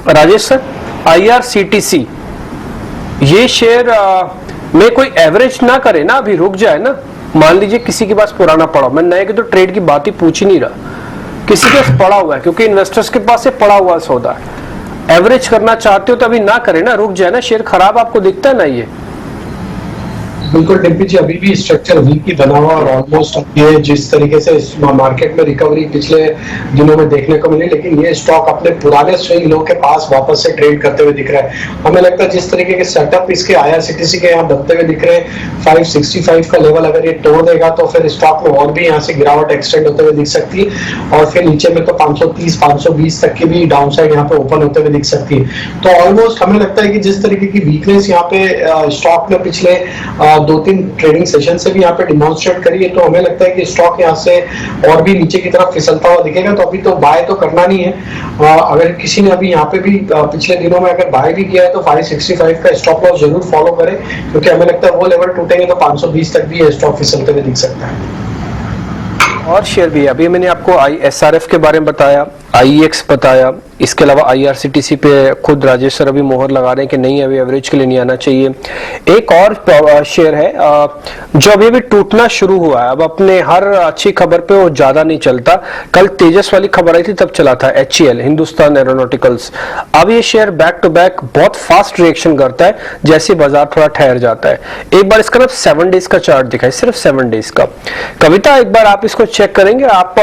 राजेश सर, IRCTC ये शेयर में कोई एवरेज ना करे ना, अभी रुक जाए ना। मान लीजिए किसी के पास पुराना पड़ा, मैं नए के तो ट्रेड की बात ही पूछ ही नहीं रहा, किसी के पास पड़ा हुआ है क्योंकि इन्वेस्टर्स के पास से पड़ा हुआ सौदा है। एवरेज करना चाहते हो तो अभी ना करे ना, रुक जाए ना, शेयर खराब आपको दिखता है ना ये। बिल्कुल डिम्पी जी, अभी भी स्ट्रक्चर वीक ही बना हुआ और ऑलमोस्ट ये जिस तरीके से इस मार्केट में रिकवरी पिछले दिनों में देखने को मिली, लेकिन ये स्टॉक अपने पुराने स्विंग लो के पास वापस से ट्रेड करते हुए दिख रहा है। हमें लगता है जिस तरीके के सेटअप इसके IRCTC के यहाँ बनते हुए दिख रहे हैं, 565 का लेवल अगर ये तोड़ देगा तो फिर स्टॉक में और भी यहाँ से गिरावट एक्सटेंड होते हुए दिख सकती है और फिर नीचे में तो 530 520 तक की भी डाउन साइड यहाँ पे ओपन होते हुए दिख सकती है। तो ऑलमोस्ट हमें लगता है कि जिस तरीके की वीकनेस यहाँ पे स्टॉक में पिछले 2-3 ट्रेडिंग सेशन से भी यहाँ पे डिमॉन्स्ट्रेट करी है, तो हमें लगता है कि स्टॉक यहाँ से और भी नीचे की तरफ फिसलता हुआ दिखेगा। तो अभी तो बाय तो करना नहीं है। अगर किसी ने अभी यहाँ पे भी पिछले दिनों में अगर बाय भी किया है तो 565 का स्टॉप लॉस जरूर फॉलो करें, क्योंकि हमें लगता है वो लेवल टूटेंगे तो 520 तक भी ये स्टॉक फिसलते हुए दिख सकता है। और शेयर भी अभी मैंने आपको SRF के बारे में बताया, IEX बताया, इसके अलावा IRCTC पे खुद राजेश सर अभी मोहर लगा रहे हैं कि नहीं अभी एवरेज के लिए नहीं आना चाहिए। एक और शेयर है जो अभी भी टूटना शुरू हुआ है। अब अपने हर अच्छी खबर पे वो ज्यादा नहीं चलता। कल तेजस वाली खबर आई थी तब चला था, HEL हिंदुस्तान एरोनॉटिकल्स। अब ये शेयर बैक टू बैक बहुत फास्ट रिएक्शन करता है जैसे बाजार थोड़ा ठहर जाता है। एक बार इसका 7 डेज का चार्ट दिखाई, सिर्फ 7 डेज का। कविता एक बार आप इसको चेक करेंगे, आप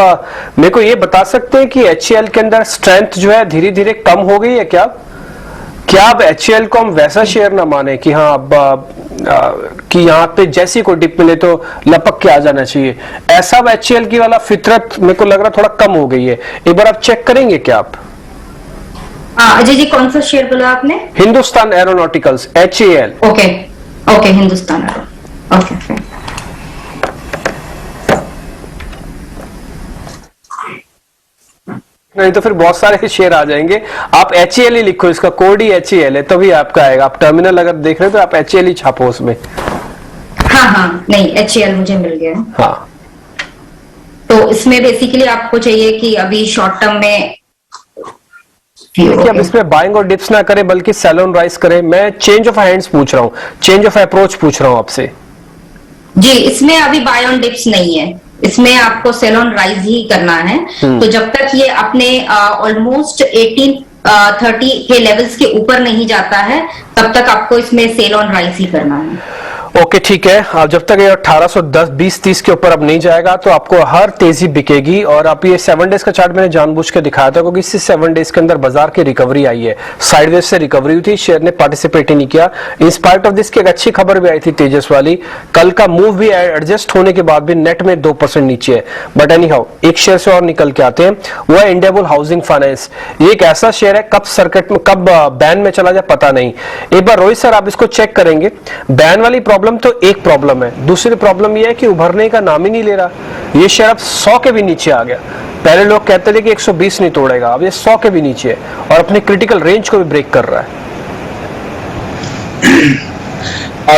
मेरे को ये बता सकते हैं कि HEL के अंदर स्ट्रेंथ जो है धीरे धीरे कम हो गई है क्या? क्या अब HEL को हम वैसा शेयर ना माने कि हाँ अब कि यहाँ पे जैसी कोई डिप मिले तो लपक के आ जाना चाहिए, ऐसा अब HEL की वाला फितरत मेरे को लग रहा थोड़ा कम हो गई है। एक बार आप चेक करेंगे क्या आप? अजय जी कौन सा शेयर बोला आपने? Hindustan aeronauticals, HEL। Okay okay, Hindustan okay. नहीं तो फिर बहुत सारे शेयर आ जाएंगे। आप HEL ही लिखो, इसका कोड ही HEL है तभी आपका आएगा। आप टर्मिनल अगर देख रहे हो तो आप HEL ही छापो उसमें। हाँ नहीं, HEL मुझे मिल गया। हाँ, तो इसमें बेसिकली आपको चाहिए कि अभी शॉर्ट टर्म में देखिए अब इसमें बाइंग और डिप्स ना करें बल्कि सेल ऑन राइज करें। मैं चेंज ऑफ हैंड्स पूछ रहा हूँ, चेंज ऑफ अप्रोच पूछ रहा हूँ आपसे। जी, इसमें अभी बाय ऑन डिप्स नहीं है, इसमें आपको सेल ऑन राइज ही करना है। तो जब तक ये अपने ऑलमोस्ट 1830 के लेवल्स के ऊपर नहीं जाता है तब तक आपको इसमें सेल ऑन राइज ही करना है। ओके ठीक है। अब जब तक ये 1810 20-30 के ऊपर अब नहीं जाएगा तो आपको हर तेजी बिकेगी। और आप ये 7 डेज का चार्ट मैंने जानबूझ के दिखाया था क्योंकि इसी 7 डेज के अंदर बाजार की रिकवरी आई है, साइडवेज से रिकवरी हुई थी, शेयर ने पार्टिसिपेट ही नहीं किया। इन स्पाइट ऑफ दिस की एक अच्छी खबर भी आई थी तेजस वाली, कल का मूव भी एडजस्ट होने के बाद भी नेट में 2% नीचे है। बट एनी हाउ एक शेयर से और निकल के आते हैं, वो है इंडियाबुल हाउसिंग फाइनेंस। ये एक ऐसा शेयर है कब सर्किट में कब बैन में चला जाए पता नहीं। एक बार रोहित सर आप इसको चेक करेंगे। बैन वाली प्रॉब्लम तो एक प्रॉब्लम है, दूसरी प्रॉब्लम यह है कि उभरने का नाम ही नहीं ले रहा। ये शेयर अब 100 के भी नीचे आ गया। पहले लोग कहते थे कि 120 नहीं तोड़ेगा, अब ये 100 के भी नीचे है और अपने क्रिटिकल रेंज को भी ब्रेक कर रहा है।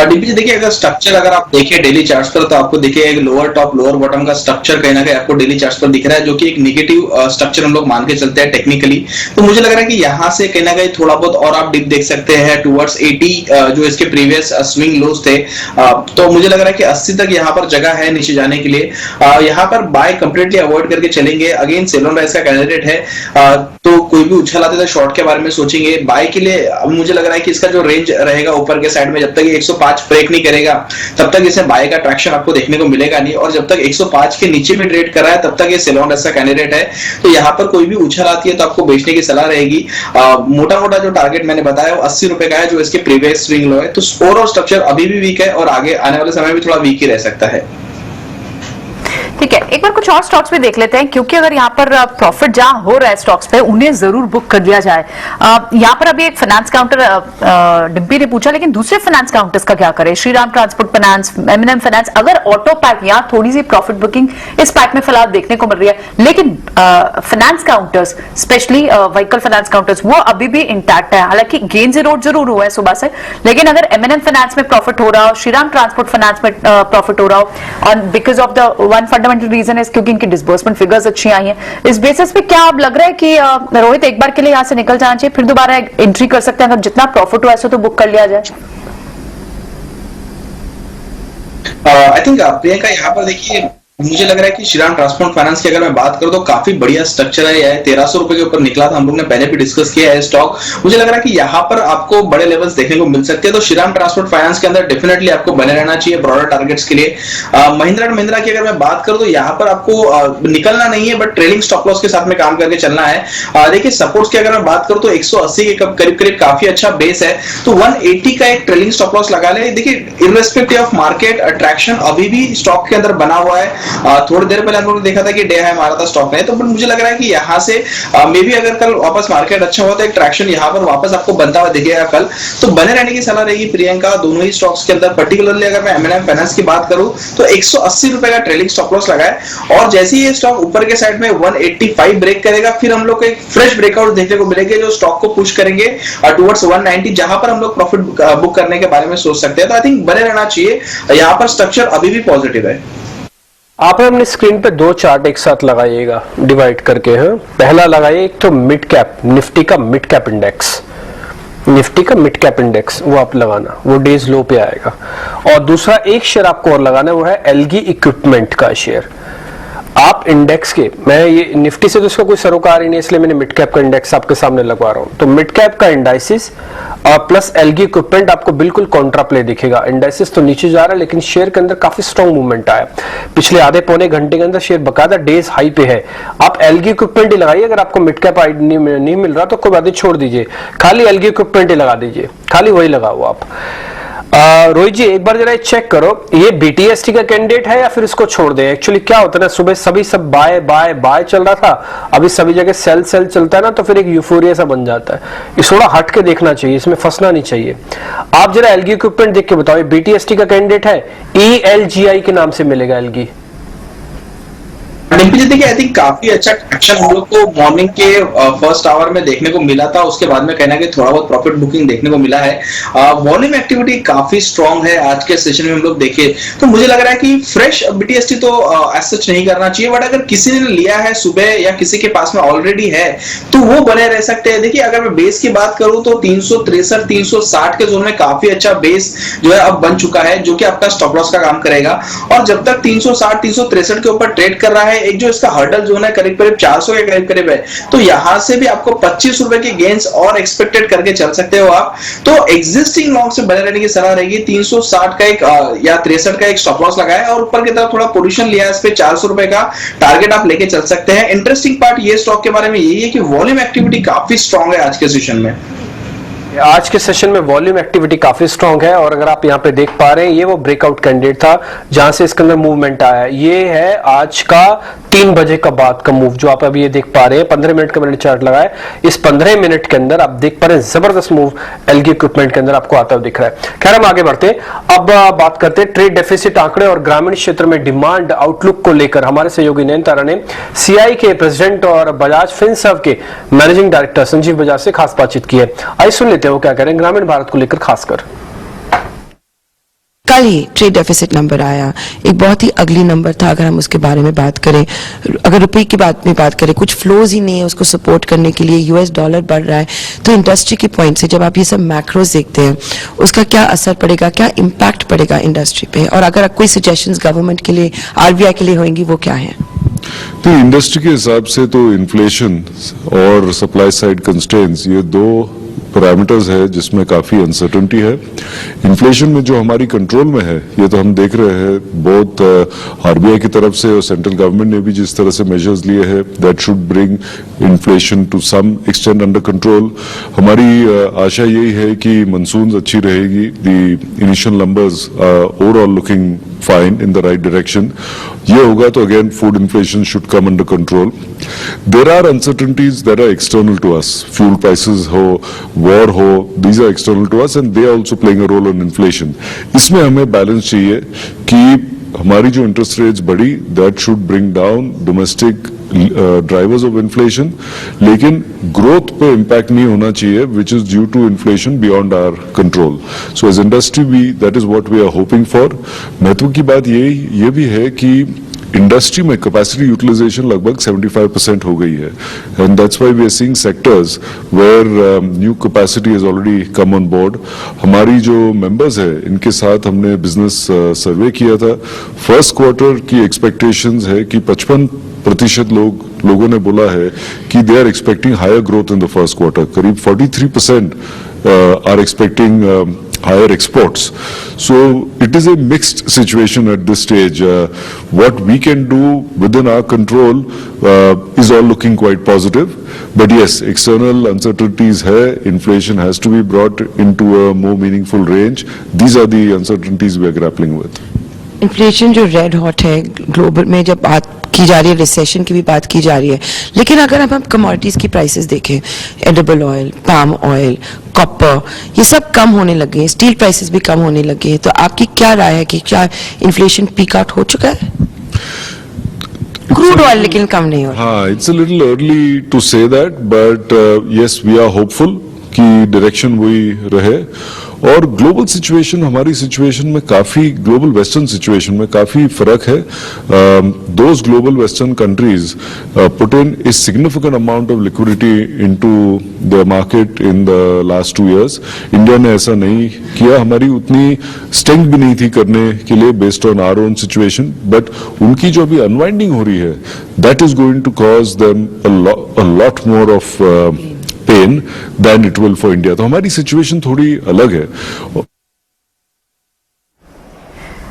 डीपी जी देखिए, अगर स्ट्रक्चर अगर आप देखिए डेली चार्ट्स पर तो आपको देखिए एक लोअर टॉप लोअर बॉटम का स्ट्रक्चर कहीं ना कहीं आपको डेली चार्ट्स पर दिख रहा है, जो कि एक नेगेटिव स्ट्रक्चर हम लोग मान के चलते हैं टेक्निकली। तो मुझे लग रहा है कि यहाँ से कहीं ना कहीं थोड़ा बहुत और आप डिप देख सकते हैं टुवर्ड्स 80 जो इसके प्रीवियस स्विंग लोज थे। तो मुझे लग रहा है कि 80 तक यहाँ पर जगह है नीचे जाने के लिए। यहाँ पर बाय कंप्लीटली अवॉइड करके चलेंगे। अगेन सेल ऑन राइज का कैंडिडेट है, तो कोई भी उछल आते तो शॉर्ट के बारे में सोचेंगे। बाय के लिए मुझे लग रहा है कि इसका जो रेंज रहेगा ऊपर के साइड में, जब तक 105 ब्रेक नहीं करेगा तब तक इसे बाय का ट्रैक्शन आपको देखने को मिलेगा नहीं। और जब तक 105 के नीचे में ट्रेड कर रहा है तब तक ये सेल ऑन राइज का कैंडिडेट है। तो यहाँ पर कोई भी उछल आती है तो आपको बेचने की सलाह रहेगी। मोटा मोटा जो टारगेट मैंने बताया वो 80 रुपए का है, जो इसके प्रीवियस स्विंग लो है। तो ओवरऑल स्ट्रक्चर अभी भी वीक है और आगे आने वाले समय में थोड़ा वीक ही रह सकता है। ठीक है, एक बार कुछ और स्टॉक्स भी देख लेते हैं, क्योंकि अगर यहाँ पर प्रॉफिट जहां हो रहा है स्टॉक्स पे उन्हें जरूर बुक कर लिया जाए। यहाँ पर अभी एक फाइनेंस काउंटर डिम्पी ने पूछा, लेकिन दूसरे फाइनेंस काउंटर्स का क्या करें? Shriram transport finance, M&M finance, अगर ऑटो पैक यहाँ थोड़ी सी प्रॉफिट बुकिंग इस पैक में फिलहाल देखने को मिल रही है, लेकिन finance counters specially vehicle finance counters वो अभी भी इंटैक्ट है। हालांकि गेन जीरो जरूर हुआ है सुबह से, लेकिन अगर M&M फाइनेंस में प्रॉफिट हो रहा हो, श्रीराम ट्रांसपोर्ट फाइनेंस में प्रॉफिट हो रहा हो, और because of the one fundamental reason है क्योंकि इनकी डिसबर्समेंट फिगर्स अच्छी आई हैं, इस बेसिस पे क्या अब लग रहा है कि रोहित एक बार के लिए यहां से निकल जाना चाहिए, फिर दोबारा एंट्री कर सकते हैं? अगर जितना प्रॉफिट हो ऐसे तो बुक कर लिया जाए। आई थिंक प्रियंका यहाँ पर देखिए मुझे लग रहा है कि श्रीराम ट्रांसपोर्ट फाइनेंस की अगर मैं बात करूं तो काफी बढ़िया स्ट्रक्चर है। यह 1300 रुपए के ऊपर निकला था, हम लोग ने पहले भी डिस्कस किया है स्टॉक। मुझे लग रहा है कि यहाँ पर आपको बड़े लेवल्स देखने को मिल सकते हैं, तो श्रीराम ट्रांसपोर्ट फाइनेंस के अंदर डेफिनेटली आपको बने रहना चाहिए ब्रॉडर टारगेट्स के लिए। महिंद्रा एंड महिंद्रा की अगर मैं बात करूं तो यहाँ पर आपको निकलना नहीं है, बट ट्रेलिंग स्टॉप लॉस के साथ में काम करके चलना है। देखिए सपोर्ट्स की अगर मैं बात करूं तो 180 के करीब करीब काफी अच्छा बेस है, तो 180 का एक ट्रेलिंग स्टॉप लॉस लगा ले। देखिए इररेस्पेक्टिव ऑफ मार्केट अट्रैक्शन अभी भी स्टॉक के अंदर बना हुआ है। थोड़ी देर पहले हम लोगों ने देखा था कि डे हाई मारा था स्टॉक ने, तो मुझे लग रहा है कि यहाँ से मे बी अगर कल वापस मार्केट अच्छा हुआ तो एक ट्रैक्शन यहाँ पर वापस आपको बनता हुआ दिखेगा कल, तो बने रहने की सलाह रहेगी प्रियंका दोनों ही स्टॉक्स के अंदर। पर्टिकुलरली अगर मैं M&M फाइनेंस की बात करूं तो 180 रुपए का ट्रेलिंग स्टॉप लॉस लगा है, और जैसे ही ये स्टॉक ऊपर के साइड में 185 ब्रेक करेगा, फिर हम लोग को एक फ्रेश ब्रेकआउट देखने को मिलेंगे जो स्टॉक को पुश करेंगे टुवर्ड्स 190, जहां पर हम लोग प्रॉफिट बुक करने के बारे में सोच सकते हैं। तो आई थिंक बने रहना चाहिए, यहाँ पर स्ट्रक्चर अभी भी पॉजिटिव है। आप अपने स्क्रीन पे दो चार्ट एक साथ लगाइएगा डिवाइड करके। हैं पहला लगाइए एक तो मिड कैप निफ्टी का मिड कैप इंडेक्स, निफ्टी का मिड कैप इंडेक्स वो आप लगाना, वो डेज लो पे आएगा। और दूसरा एक शेयर आपको और लगाना है, वो है एलगी इक्विपमेंट का शेयर। आप इंडेक्स के, मैं ये निफ्टी से तो इसका कोई सरोकार ही नहीं, इसलिए मैंने मिड कैप का इंडेक्स आपके सामने लगवा रहा हूं। तो मिड कैप का इंडाइसिस प्लस एलगी इक्विपमेंट आपको बिल्कुल कॉन्ट्रा प्ले दिखेगा। इंडाइसिस तो नीचे जा रहा है, लेकिन शेयर के अंदर काफी स्ट्रॉन्ग मूवमेंट आया पिछले आधे पौने घंटे के अंदर। शेयर बकायदा डेज हाई पे है। आप एलगी इक्विपमेंट ही लगाइए। अगर आपको मिड कैप नहीं मिल रहा तो कोई बात नहीं, छोड़ दीजिए, खाली एलगी इक्विपमेंट ही लगा दीजिए, खाली वही लगाओ आप। रोहित जी एक बार जरा चेक करो, ये बीटीएसटी का कैंडिडेट है या फिर इसको छोड़ दे। एक्चुअली क्या होता है ना, सुबह सभी सब बाय बाय बाय चल रहा था, अभी सभी जगह सेल सेल चलता है ना, तो फिर एक यूफोरिया सा बन जाता है। ये थोड़ा हट के देखना चाहिए, इसमें फंसना नहीं चाहिए। आप जरा एलगी इक्विपमेंट देख के बताओ, ये बीटीएसटी का कैंडिडेट है, ELGI के नाम से मिलेगा एलगी। डिम्पी जी देखिए आई थिंक काफी अच्छा ट्रैक्शन हम लोग को मॉर्निंग के फर्स्ट आवर में देखने को मिला था, उसके बाद में कहना कि थोड़ा बहुत प्रॉफिट बुकिंग देखने को मिला है। वॉल्यूम एक्टिविटी काफी स्ट्रांग है आज के सेशन में हम लोग देखे, तो मुझे लग रहा है कि फ्रेश बीटीएसटी तो एज सच नहीं करना चाहिए, बट अगर किसी ने लिया है सुबह या किसी के पास में ऑलरेडी है तो वो बने रह सकते हैं। देखिए अगर मैं बेस की बात करूं तो 363 360 के जोन में काफी अच्छा बेस जो है अब बन चुका है, जो कि आपका स्टॉप लॉस का काम करेगा। और जब तक 360 363 के ऊपर ट्रेड कर रहा है, एक जो इसका हर्डल जोन है करीब करीब 400 के करीब करीब है, तो यहां से भी आपको 25 रुपए के गेन्स और एक्सपेक्टेड करके चल सकते हो आप। तो एग्जिस्टिंग लॉन्ग से बने रहने की सलाह रहेगी। 360 का एक या 63 का एक स्टॉप लॉस लगाया और ऊपर की तरफ थोड़ा पोजीशन लिया है, इस पे 400 रुपए का टारगेट आप लेके चल सकते हैं। इंटरेस्टिंग पार्ट ये स्टॉक के बारे में यही है कि वॉल्यूम एक्टिविटी काफी स्ट्रांग है आज के सेशन में। आज के सेशन में वॉल्यूम एक्टिविटी काफी स्ट्रांग है, और अगर आप यहाँ पे देख पा रहे हैं, ये वो ब्रेकआउट कैंडिडेट था जहां से इसके अंदर मूवमेंट आया है। ये है आज का 3 बजे का बाद का मूव जो आप अभी ये देख पा रहे हैं। 15 मिनट का मैंने चार्ट लगाया, इस 15 मिनट के अंदर आप देख पा रहे हैं जबरदस्त मूव एलगी इक्विपमेंट के अंदर आपको आता हुआ दिख रहा है। खैर हम आगे बढ़ते हैं, अब बात करते हैं ट्रेड डेफिसिट आंकड़े और ग्रामीण क्षेत्र में डिमांड आउटलुक को लेकर हमारे सहयोगी नयनतारा ने सीआई के प्रेसिडेंट और बजाज फिनसर्व के मैनेजिंग डायरेक्टर संजीव बजाज से खास बातचीत की है। आइए सुन लेते हैं वो क्या कह रहे हैं ग्रामीण भारत को लेकर खासकर। कल ही ट्रेड डेफिसिट नंबर आया, एक बहुत ही अगली नंबर था। अगर हम उसके बारे में बात करें, अगर रुपए की बात करें, कुछ फ्लोज ही नहीं है उसको सपोर्ट करने के लिए। यूएस डॉलर बढ़ रहा है, तो इंडस्ट्री के पॉइंट से जब आप ये सब मैक्रोज देखते हैं, उसका क्या असर पड़ेगा, क्या इम्पैक्ट पड़ेगा इंडस्ट्री पे, और अगर कोई सजेशंस गवर्नमेंट के लिए, आरबीआई के लिए होंगी, वो क्या है? तो इंडस्ट्री के हिसाब से तो इन्फ्लेशन और सप्लाई साइड कंस्ट्रेंट्स, ये दो पैरामीटर्स है जिसमें काफी अनसर्टेनिटी है। इन्फ्लेशन में जो हमारी कंट्रोल में है, ये तो हम देख रहे हैं, बहुत आरबीआई की तरफ से और सेंट्रल गवर्नमेंट ने भी जिस तरह से मेजर्स लिए हैं, that should bring inflation to some extent under control. हमारी आशा यही है कि मानसून अच्छी रहेगी। The initial numbers overall looking fine in the right direction. ये होगा तो again food inflation should come under control. There are uncertainties that are external to us, fuel prices हो, वॉर हो, these are external to us and they are also playing a role in inflation. इसमें हमें बैलेंस चाहिए कि हमारी जो इंटरेस्ट रेट्स बढ़ी, that should bring down domestic drivers of inflation, लेकिन ग्रोथ पे इम्पैक्ट नहीं होना चाहिए which is due to inflation beyond our control. So as industry we that is what we are hoping for. महत्व की बात ये भी है कि इंडस्ट्री में कैपेसिटी यूटिलाइजेशन लगभग 75% हो गई है, and that's why we are seeing sectors where new capacity has already come on board. हमारी जो मेंबर्स है इनके साथ हमने बिजनेस सर्वे किया था। फर्स्ट क्वार्टर की एक्सपेक्टेशंस है कि 55% लोगों ने बोला है कि they are expecting higher growth in the first quarter. करीब 43% are expecting higher exports. So it is a mixed situation at this stage. What we can do within our control is all looking quite positive. But yes, external uncertainties hai, inflation has to be brought into a more meaningful range. These are the uncertainties we are grappling with. Inflation जो रेड हॉट है ग्लोबल में, जब बात की जा रही है, रिसेशन की भी बात की जा रही है, लेकिन अगर हम कमोडिटीज की प्राइसेस देखें, edible oil, palm oil, copper, ये सब कम होने लगे हैं, स्टील प्राइसेस भी कम होने लगे हैं, तो आपकी क्या राय है कि क्या इन्फ्लेशन पीक आउट हो चुका है? क्रूड ऑयल लेकिन कम नहीं हो रहा। हाँ, it's a little early to say that, but yes we are hopeful कि डायरेक्शन वही रहे। और ग्लोबल सिचुएशन, हमारी सिचुएशन में काफी, ग्लोबल वेस्टर्न सिचुएशन में काफी फर्क है। Those global western countries put in a significant amount of liquidity into the market in the last 2 years। India ने ऐसा नहीं किया, हमारी उतनी स्ट्रेंथ भी नहीं थी करने के लिए based on our own situation, but उनकी जो अभी अनवाइंडिंग हो रही है that is going to cause them a lot more of pain than it will for India. तो हमारी सिचुएशन थोड़ी अलग है।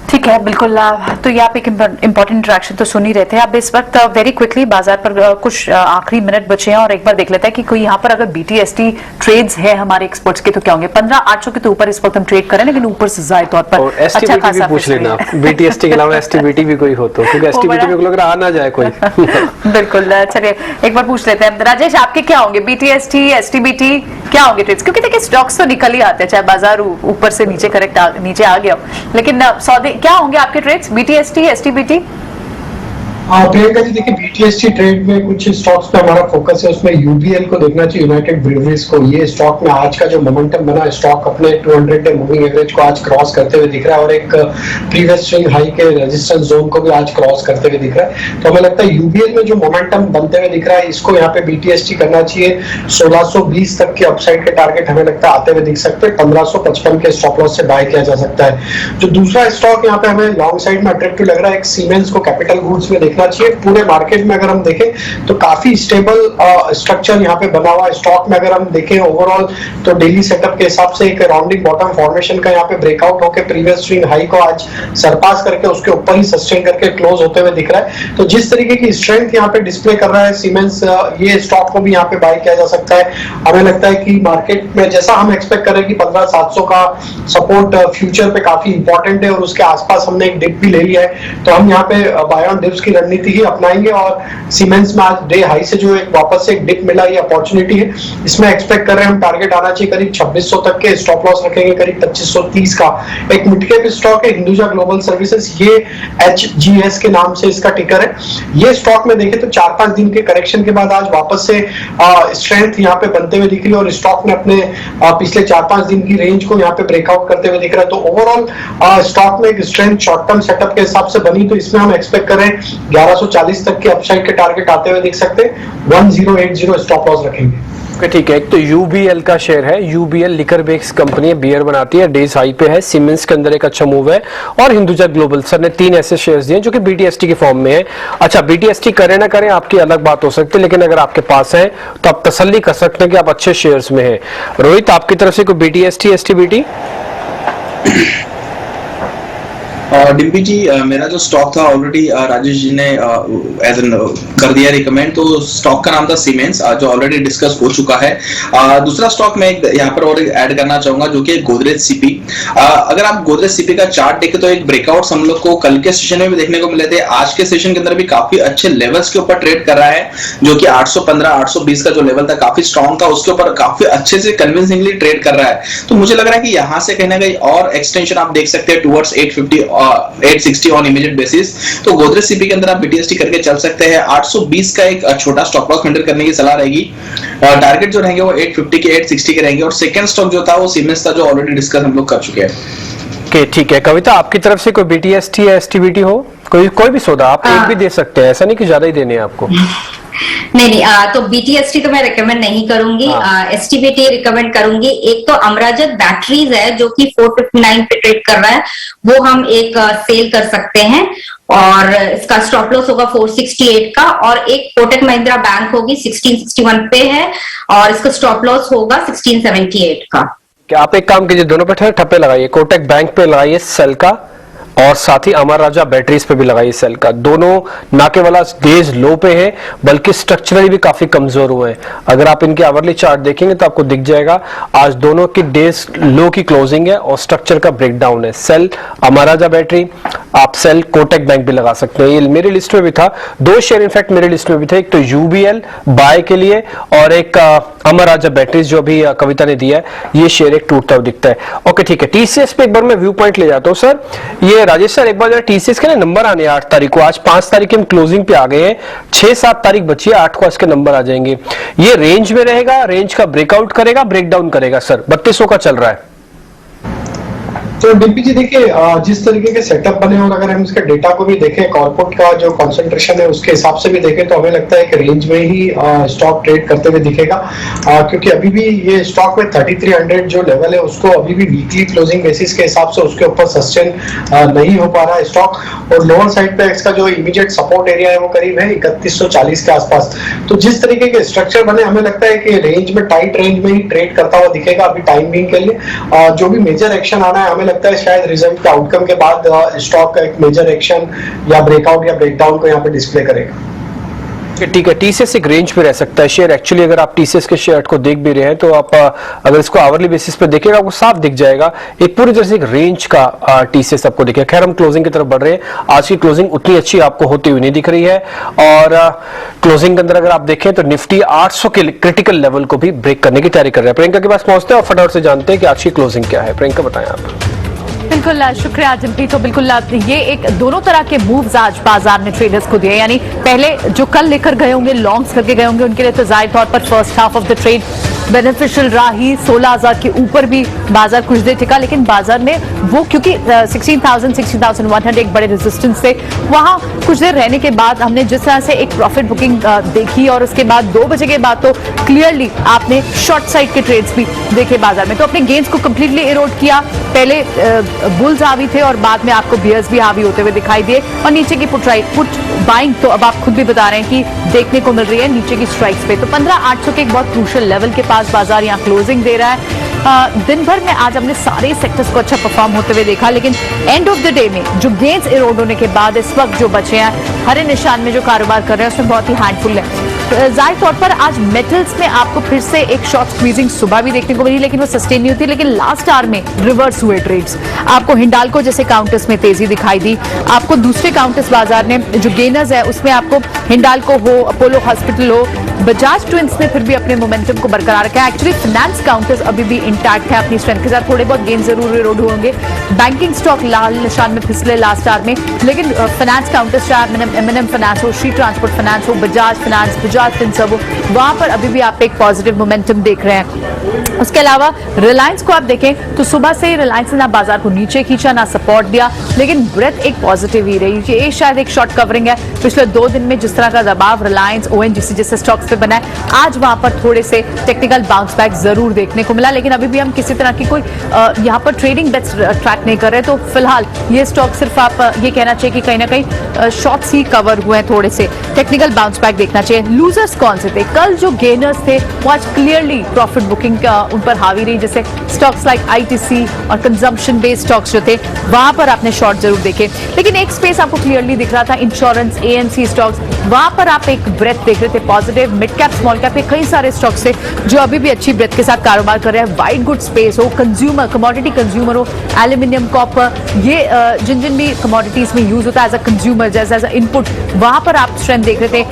ठीक है, बिल्कुल। तो ये आप एक इम्पोर्टेंट इंटरेक्शन तो सुन ही रहे थे। अब इस वक्त वेरी क्विकली बाजार पर कुछ आखिरी मिनट बचे हैं और एक बार देख लेते हैं कि कोई यहाँ पर अगर BTST ट्रेड्स है हमारे एक्सपोर्ट्स के तो क्या होंगे। 15,800 के तो ऊपर इस वक्त हम ट्रेड करें, लेकिन ऊपर से जायद तौर पर और STBT भी पूछ लेना, BTST के अलावा STBT भी कोई हो तो, क्योंकि STBT में लग रहा आ ना जाए कोई। बिल्कुल, चलिए एक बार पूछ लेते हैं। राजेश, आपके क्या होंगे, BTST, STBT क्या होंगे ट्रेड्स? क्योंकि देखिए स्टॉक्स तो निकल ही आते हैं, चाहे बाजार ऊपर से नीचे करेक्ट नीचे आ गया, लेकिन सौदे क्या होंगे आपके trades, BTST, STBT? Priyanka ji, देखिए BTST ट्रेड में कुछ स्टॉक्स पे हमारा फोकस है, उसमें UBL को देखना चाहिए, यूनाइटेड ब्रूवरीज को। ये स्टॉक में आज का जो मोमेंटम बना, स्टॉक अपने 200 डे मूविंग एवरेज को आज क्रॉस करते हुए दिख रहा है और एक प्रीवियस स्विंग हाई के रेजिस्टेंस जोन को भी आज क्रॉस करते हुए दिख रहा है। तो हमें लगता है UBL में जो मोमेंटम बनते हुए दिख रहा है, इसको यहाँ पे BTST करना चाहिए। 1620 तक के अपसाइड के टारगेट हमें लगता है आते हुए दिख सकते हैं। 1555 के स्टॉप लॉस से बाय किया जा सकता है। जो दूसरा स्टॉक यहाँ पे हमें लॉन्ग साइड में अट्रैक्टिव लग रहा है, एक सीमेंस को कैपिटल गुड्स में देखना चाहिए। पूरे मार्केट में अगर हम देखें तो काफी स्टेबल स्ट्रक्चर यहाँ पे बना हुआ है। स्टॉक में अगर हम देखें ओवरऑल तो डेली सेटअप के हिसाब से एक राउंडिंग बॉटम फॉर्मेशन का यहाँ पे ब्रेकआउट होकर प्रीवियस स्विंग हाई को आज सरपास करके उसके ऊपर ही सस्टेन करके क्लोज होते हुए दिख रहा है। तो जिस तरीके की स्ट्रेंथ यहाँ पे डिस्प्ले कर रहा है सीमेंस, ये स्टॉक को भी यहाँ पे बाय किया जा सकता है। हमें लगता है कि मार्केट में जैसा हम एक्सपेक्ट कर रहे हैं कि 15,700 का सपोर्ट फ्यूचर पे काफी इंपॉर्टेंट है और उसके आसपास हमने एक डिप भी ले लिया है, तो हम यहाँ पे बाय ऑन डिप्स की रणनीति ही अपनाएंगे। और सीमेंस में आज डे हाई से जो एक वापस से एक डिप मिला, ये अपॉर्चुनिटी है, इसमें एक्सपेक्ट कर रहे हैं हम टारगेट आना चाहिए करीब 2600 तक के, स्टॉप लॉस रखेंगे करीब 2530 का। एक मिड कैप स्टॉक है हिंदुजा ग्लोबल सर्विसेज, ये HGS के नाम से इसका टिकर है। ये स्टॉक में देखें तो 4-5 दिन के करेक्शन के बाद आज वापस से स्ट्रेंथ यहाँ पे बनते हुए दिख रही है और स्टॉक में अपने पिछले 4-5 दिन की रेंज को यहाँ पे ब्रेकआउट करते हुए दिख रहा है। तो ओवरऑल स्टॉक में एक स्ट्रेंथ शॉर्ट टर्म सेटअप के हिसाब से बनी, तो इसमें हम एक्सपेक्ट कर रहे हैं 1140 तक के अपसाइड के टारगेट आते हुए दिख सकते हैं। 1080 स्टॉप लॉस रखेंगे। ठीक है, एक तो UBL का शेयर है, UBL लिकर बेक्स कंपनी है, बियर बनाती है, डेज हाई पे है। सीमेंस के अंदर एक अच्छा मूव है और हिंदुजा ग्लोबल सर ने 3 ऐसे शेयर्स दिए जो कि BTST के फॉर्म में है। अच्छा, BTST करें ना करें आपकी अलग बात हो सकती है, लेकिन अगर आपके पास है तो आप तसल्ली कर सकते हैं कि आप अच्छे शेयर्स में हैं। रोहित, आपकी तरफ से कोई BTST, STBT? डिम्पी जी, मेरा जो स्टॉक था ऑलरेडी राजेश जी ने एज एन कर दिया रिकमेंड, तो स्टॉक का नाम था सीमेंस, जो ऑलरेडी डिस्कस हो चुका है। दूसरा स्टॉक मैं यहाँ पर और ऐड करना चाहूंगा जो कि गोदरेज सीपी। अगर आप गोदरेज सीपी का चार्ट देखें तो एक ब्रेकआउट हम लोग को कल के सेशन में भी देखने को मिले थे, आज के सेशन के अंदर भी काफी अच्छे लेवल्स के ऊपर ट्रेड कर रहा है, जो कि 815-820 का जो लेवल था काफी स्ट्रॉन्ग था, उसके ऊपर काफी अच्छे से कन्विंसिंगली ट्रेड कर रहा है। तो मुझे लग रहा है कि यहाँ से कहीं ना कहीं और एक्सटेंशन आप देख सकते हैं टुवर्ड्स 860 ऑन इमीडिएट बेसिस। तो गोदरेज सीपी के अंदर आप BTST करके चल सकते हैं। 820 का एक छोटा स्टॉप लॉस मेंटेन करने की सलाह रहेगी। टारगेट जो रहेंगे वो 850 के 860 के रहेंगे। और सेकंड स्टॉक जो था वो सीमेंस था, जो ऑलरेडी डिस्कस हम लोग कर चुके हैं। ओके ठीक है। कविता, आपकी तरफ से कोई BTST या STBT हो, कोई भी सौदा आप एक भी दे सकते हैं, ऐसा नहीं कि ज्यादा ही देने हैं आपको। नहीं, तो BTST तो मैं रिकमेंड नहीं करूंगी, STBT रिकमेंड करूंगी। एक तो अमराजत बैटरीज है जो कि 459 पे ट्रेड कर रहा है, वो हम एक सेल कर सकते हैं और इसका स्टॉप लॉस होगा 468 का, और एक कोटक महिंद्रा बैंक होगी 1661 पे है और इसका स्टॉप लॉस होगा 1678 का। क्या आप एक काम कीजिए, दोनों पे ठप्पे लगाइए, कोटक बैंक पे लगाइए सेल का और साथ ही अमर राजा बैटरीज पे भी लगाइए सेल का। दोनों ना केवल आज डेज लो पे है बल्कि स्ट्रक्चरली भी काफी कमजोर हुए हैं। अगर आप इनके आवरली चार्ट देखेंगे तो आपको दिख जाएगा आज दोनों की डेज लो की क्लोजिंग है और स्ट्रक्चर का ब्रेकडाउन है। सेल अमर राजा बैटरी, आप सेल कोटक बैंक भी लगा सकते हैं। ये मेरी लिस्ट में भी था, दो शेयर इनफैक्ट मेरी लिस्ट में भी थे, एक तो UBL बाय के लिए और एक अमर राजा बैटरीज जो अभी कविता ने दिया है, ये शेयर एक टूटता हुआ दिखता है। ओके ठीक है, TCS पे एक बार मैं व्यू पॉइंट ले जाता हूँ। सर ये राजेश सर, एक बार जरा TCS के ना नंबर आने 8 तारीख को, आज 5 तारीख की हम क्लोजिंग पे आ गए हैं, 6-7 तारीख बची है, 8 को इसके नंबर आ जाएंगे। ये रेंज में रहेगा, रेंज का ब्रेकआउट करेगा, ब्रेकडाउन करेगा सर? 3200 का चल रहा है। तो डीपी जी देखिए, जिस तरीके के सेटअप बने और अगर हम इसके डेटा को भी देखें, कॉर्पोरेट का जो कंसंट्रेशन है उसके हिसाब से भी देखें तो हमें लगता है कि रेंज में ही स्टॉक ट्रेड करते हुए दिखेगा, क्योंकि अभी भी ये स्टॉक में 3300 जो लेवल है उसको अभी भी वीकली क्लोजिंग बेसिस के हिसाब से उसके ऊपर सस्टेन नहीं हो पा रहा है स्टॉक, और लोअर साइड पे इसका जो इमीडिएट सपोर्ट एरिया है वो करीब है 3140 के आसपास। तो जिस तरीके के स्ट्रक्चर बने हमें लगता है कि रेंज में, टाइट रेंज में ही ट्रेड करता हुआ दिखेगा अभी टाइम बिंग के लिए। जो भी मेजर एक्शन आना है हमें लगता है शायद रिजल्ट के आउटकम के बाद स्टॉक का एक मेजर एक्शन या ब्रेकआउट या ब्रेकडाउन को यहाँ पे डिस्प्ले करेगा। ठीक है, TCS एक रेंज पे रह सकता है शेयर। एक्चुअली अगर आप TCS के शेयर को देख भी रहे हैं तो आप अगर इसको आवरली बेसिस पे देखेगा आपको साफ दिख जाएगा, एक पूरी तरह से एक रेंज का TCS आपको दिखेगा। खैर हम क्लोजिंग की तरफ बढ़ रहे हैं, आज की क्लोजिंग उतनी अच्छी आपको होती हुई नहीं दिख रही है और क्लोजिंग के अंदर अगर आप देखें तो निफ्टी 800 के क्रिटिकल लेवल को भी ब्रेक करने की तैयारी कर रहा है। प्रियंका के पास पहुंचते हैं और फटाफट से जानते हैं कि आज की क्लोजिंग क्या है। प्रियंका बताएं आप। बिल्कुल शुक्रिया जिम्पी। तो बिल्कुल ये एक दोनों तरह के मूव्स आज बाजार ने ट्रेडर्स को दिए, यानी पहले जो कल लेकर गए होंगे, लॉन्ग्स करके गए होंगे, उनके लिए तो जाहिर तौर पर first half of the trade beneficial रहा ही। 16,000 के ऊपर भी बाजार कुछ देर टिका, लेकिन बाजार ने वो क्योंकि 16,000 16,100 एक बड़े रेजिस्टेंस थे, वहां कुछ देर रहने के बाद हमने जिस तरह से एक प्रॉफिट बुकिंग देखी और उसके बाद 2 बजे के बाद तो क्लियरली आपने शॉर्ट साइड के ट्रेड्स भी देखे बाजार में, तो अपने गेन्स को कंप्लीटली इरोड किया। पहले बुल्स हावी थे और बाद में आपको बियर्स भी हावी होते हुए दिखाई दिए और नीचे की पुट बाइंग तो अब आप खुद भी बता रहे हैं कि देखने को मिल रही है नीचे की स्ट्राइक्स पे। तो 15,800 के एक बहुत क्रूशियल लेवल के पास बाजार यहाँ क्लोजिंग दे रहा है। दिन भर में आज हमने सारे सेक्टर्स को अच्छा परफॉर्म होते हुए देखा, लेकिन एंड ऑफ द डे में जो गेन्स इरोड होने के बाद इस वक्त जो बचे हैं हरे निशान में जो कारोबार कर रहे हैं उसमें बहुत ही हैंडफुल है। जाहिर तौर पर आज मेटल्स में आपको फिर से एक शॉर्ट स्क्वीजिंग सुबह भी देखने को मिली, लेकिन वो सस्टेन नहीं होती। लेकिन लास्ट आवर में रिवर्स हुए ट्रेड्स, आपको हिंडाल्को जैसे काउंटर्स में तेजी दिखाई दी, आपको दूसरे काउंटर्स बाजार ने जो गेनर्स है उसमें आपको हिंडाल्को हो, अपोलो हॉस्पिटल हो, बजाज ट्विंस ने फिर भी अपने मोमेंटम को बरकरार रखा है। एक्चुअली फाइनेंस काउंटर्स अभी भी इंटैक्ट है अपनी स्ट्रेंथ के साथ, थोड़े बहुत गेन जरूर इरोड होंगे। बैंकिंग स्टॉक लाल निशान में फिसले लास्ट आवर में, लेकिन फाइनेंस काउंटर्स चाहे M&M फाइनेंस हो, श्री ट्रांसपोर्ट फाइनेंस हो, बजाज फाइनेंस, बजाज फिनसर्व हो, वहां पर अभी भी आप एक पॉजिटिव मोमेंटम देख रहे हैं। उसके अलावा रिलायंस को आप देखें तो सुबह से रिलायंस ने ना बाजार को नीचे खींचा ना सपोर्ट दिया, लेकिन ब्रेथ एक पॉजिटिव ही रही। ये शायद एक शॉर्ट कवरिंग है। पिछले 2 दिन में जिस तरह का दबाव रिलायंस, ONGC जैसे स्टॉक्स पे बना है, आज वहां पर थोड़े से टेक्निकल बाउंस बैक जरूर देखने को मिला, लेकिन अभी भी हम किसी तरह की कोई यहाँ पर ट्रेडिंग बेट्स ट्रैक नहीं कर रहे। तो फिलहाल ये स्टॉक सिर्फ आप ये कहना चाहिए कि कहीं ना कहीं शॉर्ट्स ही कवर हुए हैं, थोड़े से टेक्निकल बाउंस बैक देखना चाहिए। लूजर्स कौन से थे? कल जो गेनर्स थे वो आज क्लियरली प्रॉफिट बुकिंग उन पर हावी रही, जैसे स्टॉक्स लाइक ITC और कंजम्पशन बेस्ड स्टॉक्स जो थे वहां पर आपने शॉर्ट जरूर देखे। लेकिन एक स्पेस आपको क्लियरली दिख रहा था, इंश्योरेंस, AMC स्टॉक्स, वहां पर आप एक ब्रेथ देख रहे थे positive. Mid cap, small cap के कई सारे स्टॉक्स थे जो अभी भी अच्छी ब्रेथ के साथ कारोबार कर रहे हैं। वाइट गुड स्पेस हो, कंज्यूमर, कमोडिटी कंज्यूमर हो, एल्यूमिनियम, कॉपर, ये जिन जिन भी कमोडिटीज में यूज होता है एज अ कंज्यूमर, जैसे एज अ इनपुट, वहां पर आप स्ट्रेंथ देख रहे थे।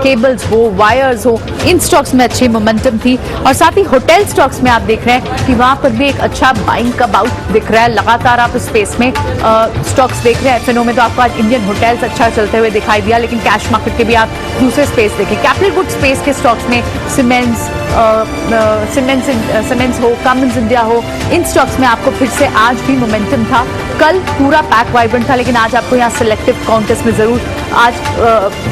केबल्स हो, वायर्स हो, इन स्टॉक्स में अच्छी मोमेंटम थी। और साथ ही होटल स्टॉक्स में आप देख रहे हैं कि वहां पर भी एक अच्छा बाइंग का बाउट दिख रहा है। लगातार आप इस स्पेस में स्टॉक्स देख रहे हैं एफएनओ में, तो आपको आज इंडियन होटल्स अच्छा चलते हुए दिखाई दिया, लेकिन कैश मार्केट के भी आप दूसरे स्पेस देखें, कैपिटल गुड स्पेस के स्टॉक्स में सीमेंट्स हो, कमिंस इंडिया हो, इन स्टॉक्स में आपको फिर से आज भी मोमेंटम था। कल पूरा पैक वाइब्रेंट था, लेकिन आज आपको यहाँ सिलेक्टिव काउंटर्स में जरूर आज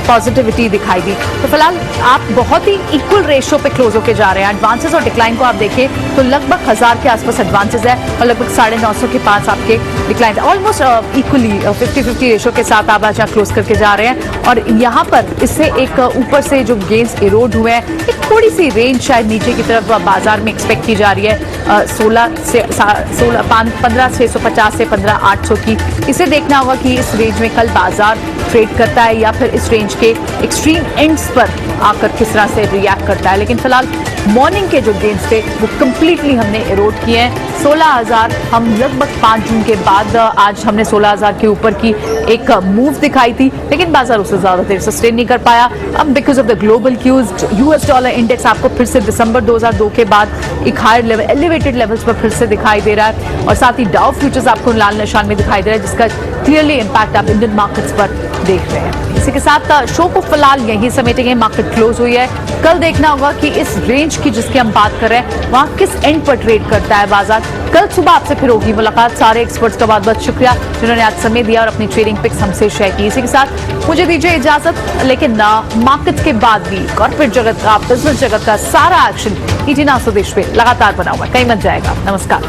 पॉजिटिविटी दिखाई दी। तो फिलहाल आप बहुत ही इक्वल रेशियो पे क्लोज होके जा रहे हैं। एडवांसेस और डिक्लाइन को आप देखें तो लगभग 1000 के आसपास एडवांसेस है और लगभग 950 के पास आपके डिक्लाइन, ऑलमोस्ट इक्वली 50-50 रेशियो के साथ आप आज क्लोज करके जा रहे हैं। और यहाँ पर इससे एक ऊपर से जो गेन्स इरोड हुए हैं, एक थोड़ी सी रेंज शायद नीचे की तरफ बाजार में एक्सपेक्ट की जा रही है 15,650 से 15,800 की। इसे देखना होगा कि इस रेंज में कल बाजार ट्रेड करता है या फिर इस रेंज के एक्सट्रीम एंड्स पर आकर किस तरह से रिएक्ट करता है। लेकिन फिलहाल मॉर्निंग के जो गेन्स थे वो कंप्लीटली हमने इरोड किए हैं। 16,000 हम लगभग 5 जून के बाद आज हमने 16,000 के ऊपर की एक मूव दिखाई थी, लेकिन बाजार उससे ज्यादा देर सस्टेन नहीं कर पाया। अब because of the global cues US dollar index आपको फिर से दिसंबर 2002 के बाद एक हायर लेवल, एलिवेटेड लेवल्स पर फिर से दिखाई दे रहा है। और साथ ही डाउ फ्यूचर्स आपको लाल निशान में दिखाई दे रहा है, जिसका क्लियरली इंपैक्ट आप इंडियन मार्केट्स पर देख रहे हैं। इसी के साथ शो को फिलहाल यही समेटेंगे। मार्केट क्लोज हुई है, कल देखना होगा कि इस रेंज की जिसकी हम बात कर रहे हैं वहां किस एंड पर ट्रेड करता है बाजार। कल सुबह आपसे फिर होगी मुलाकात। सारे एक्सपर्ट्स का बहुत बहुत शुक्रिया जिन्होंने आज समय दिया और अपनी ट्रेडिंग पिक्स हमसे शेयर की। इसी के साथ मुझे दीजिए इजाजत, लेकिन मार्केट के बाद भी कॉर्पोरेट जगत का, बिजनेस जगत का सारा एक्शन ईटी नाउ स्वदेश पे लगातार बना हुआ है, कहीं मत जाएगा। नमस्कार।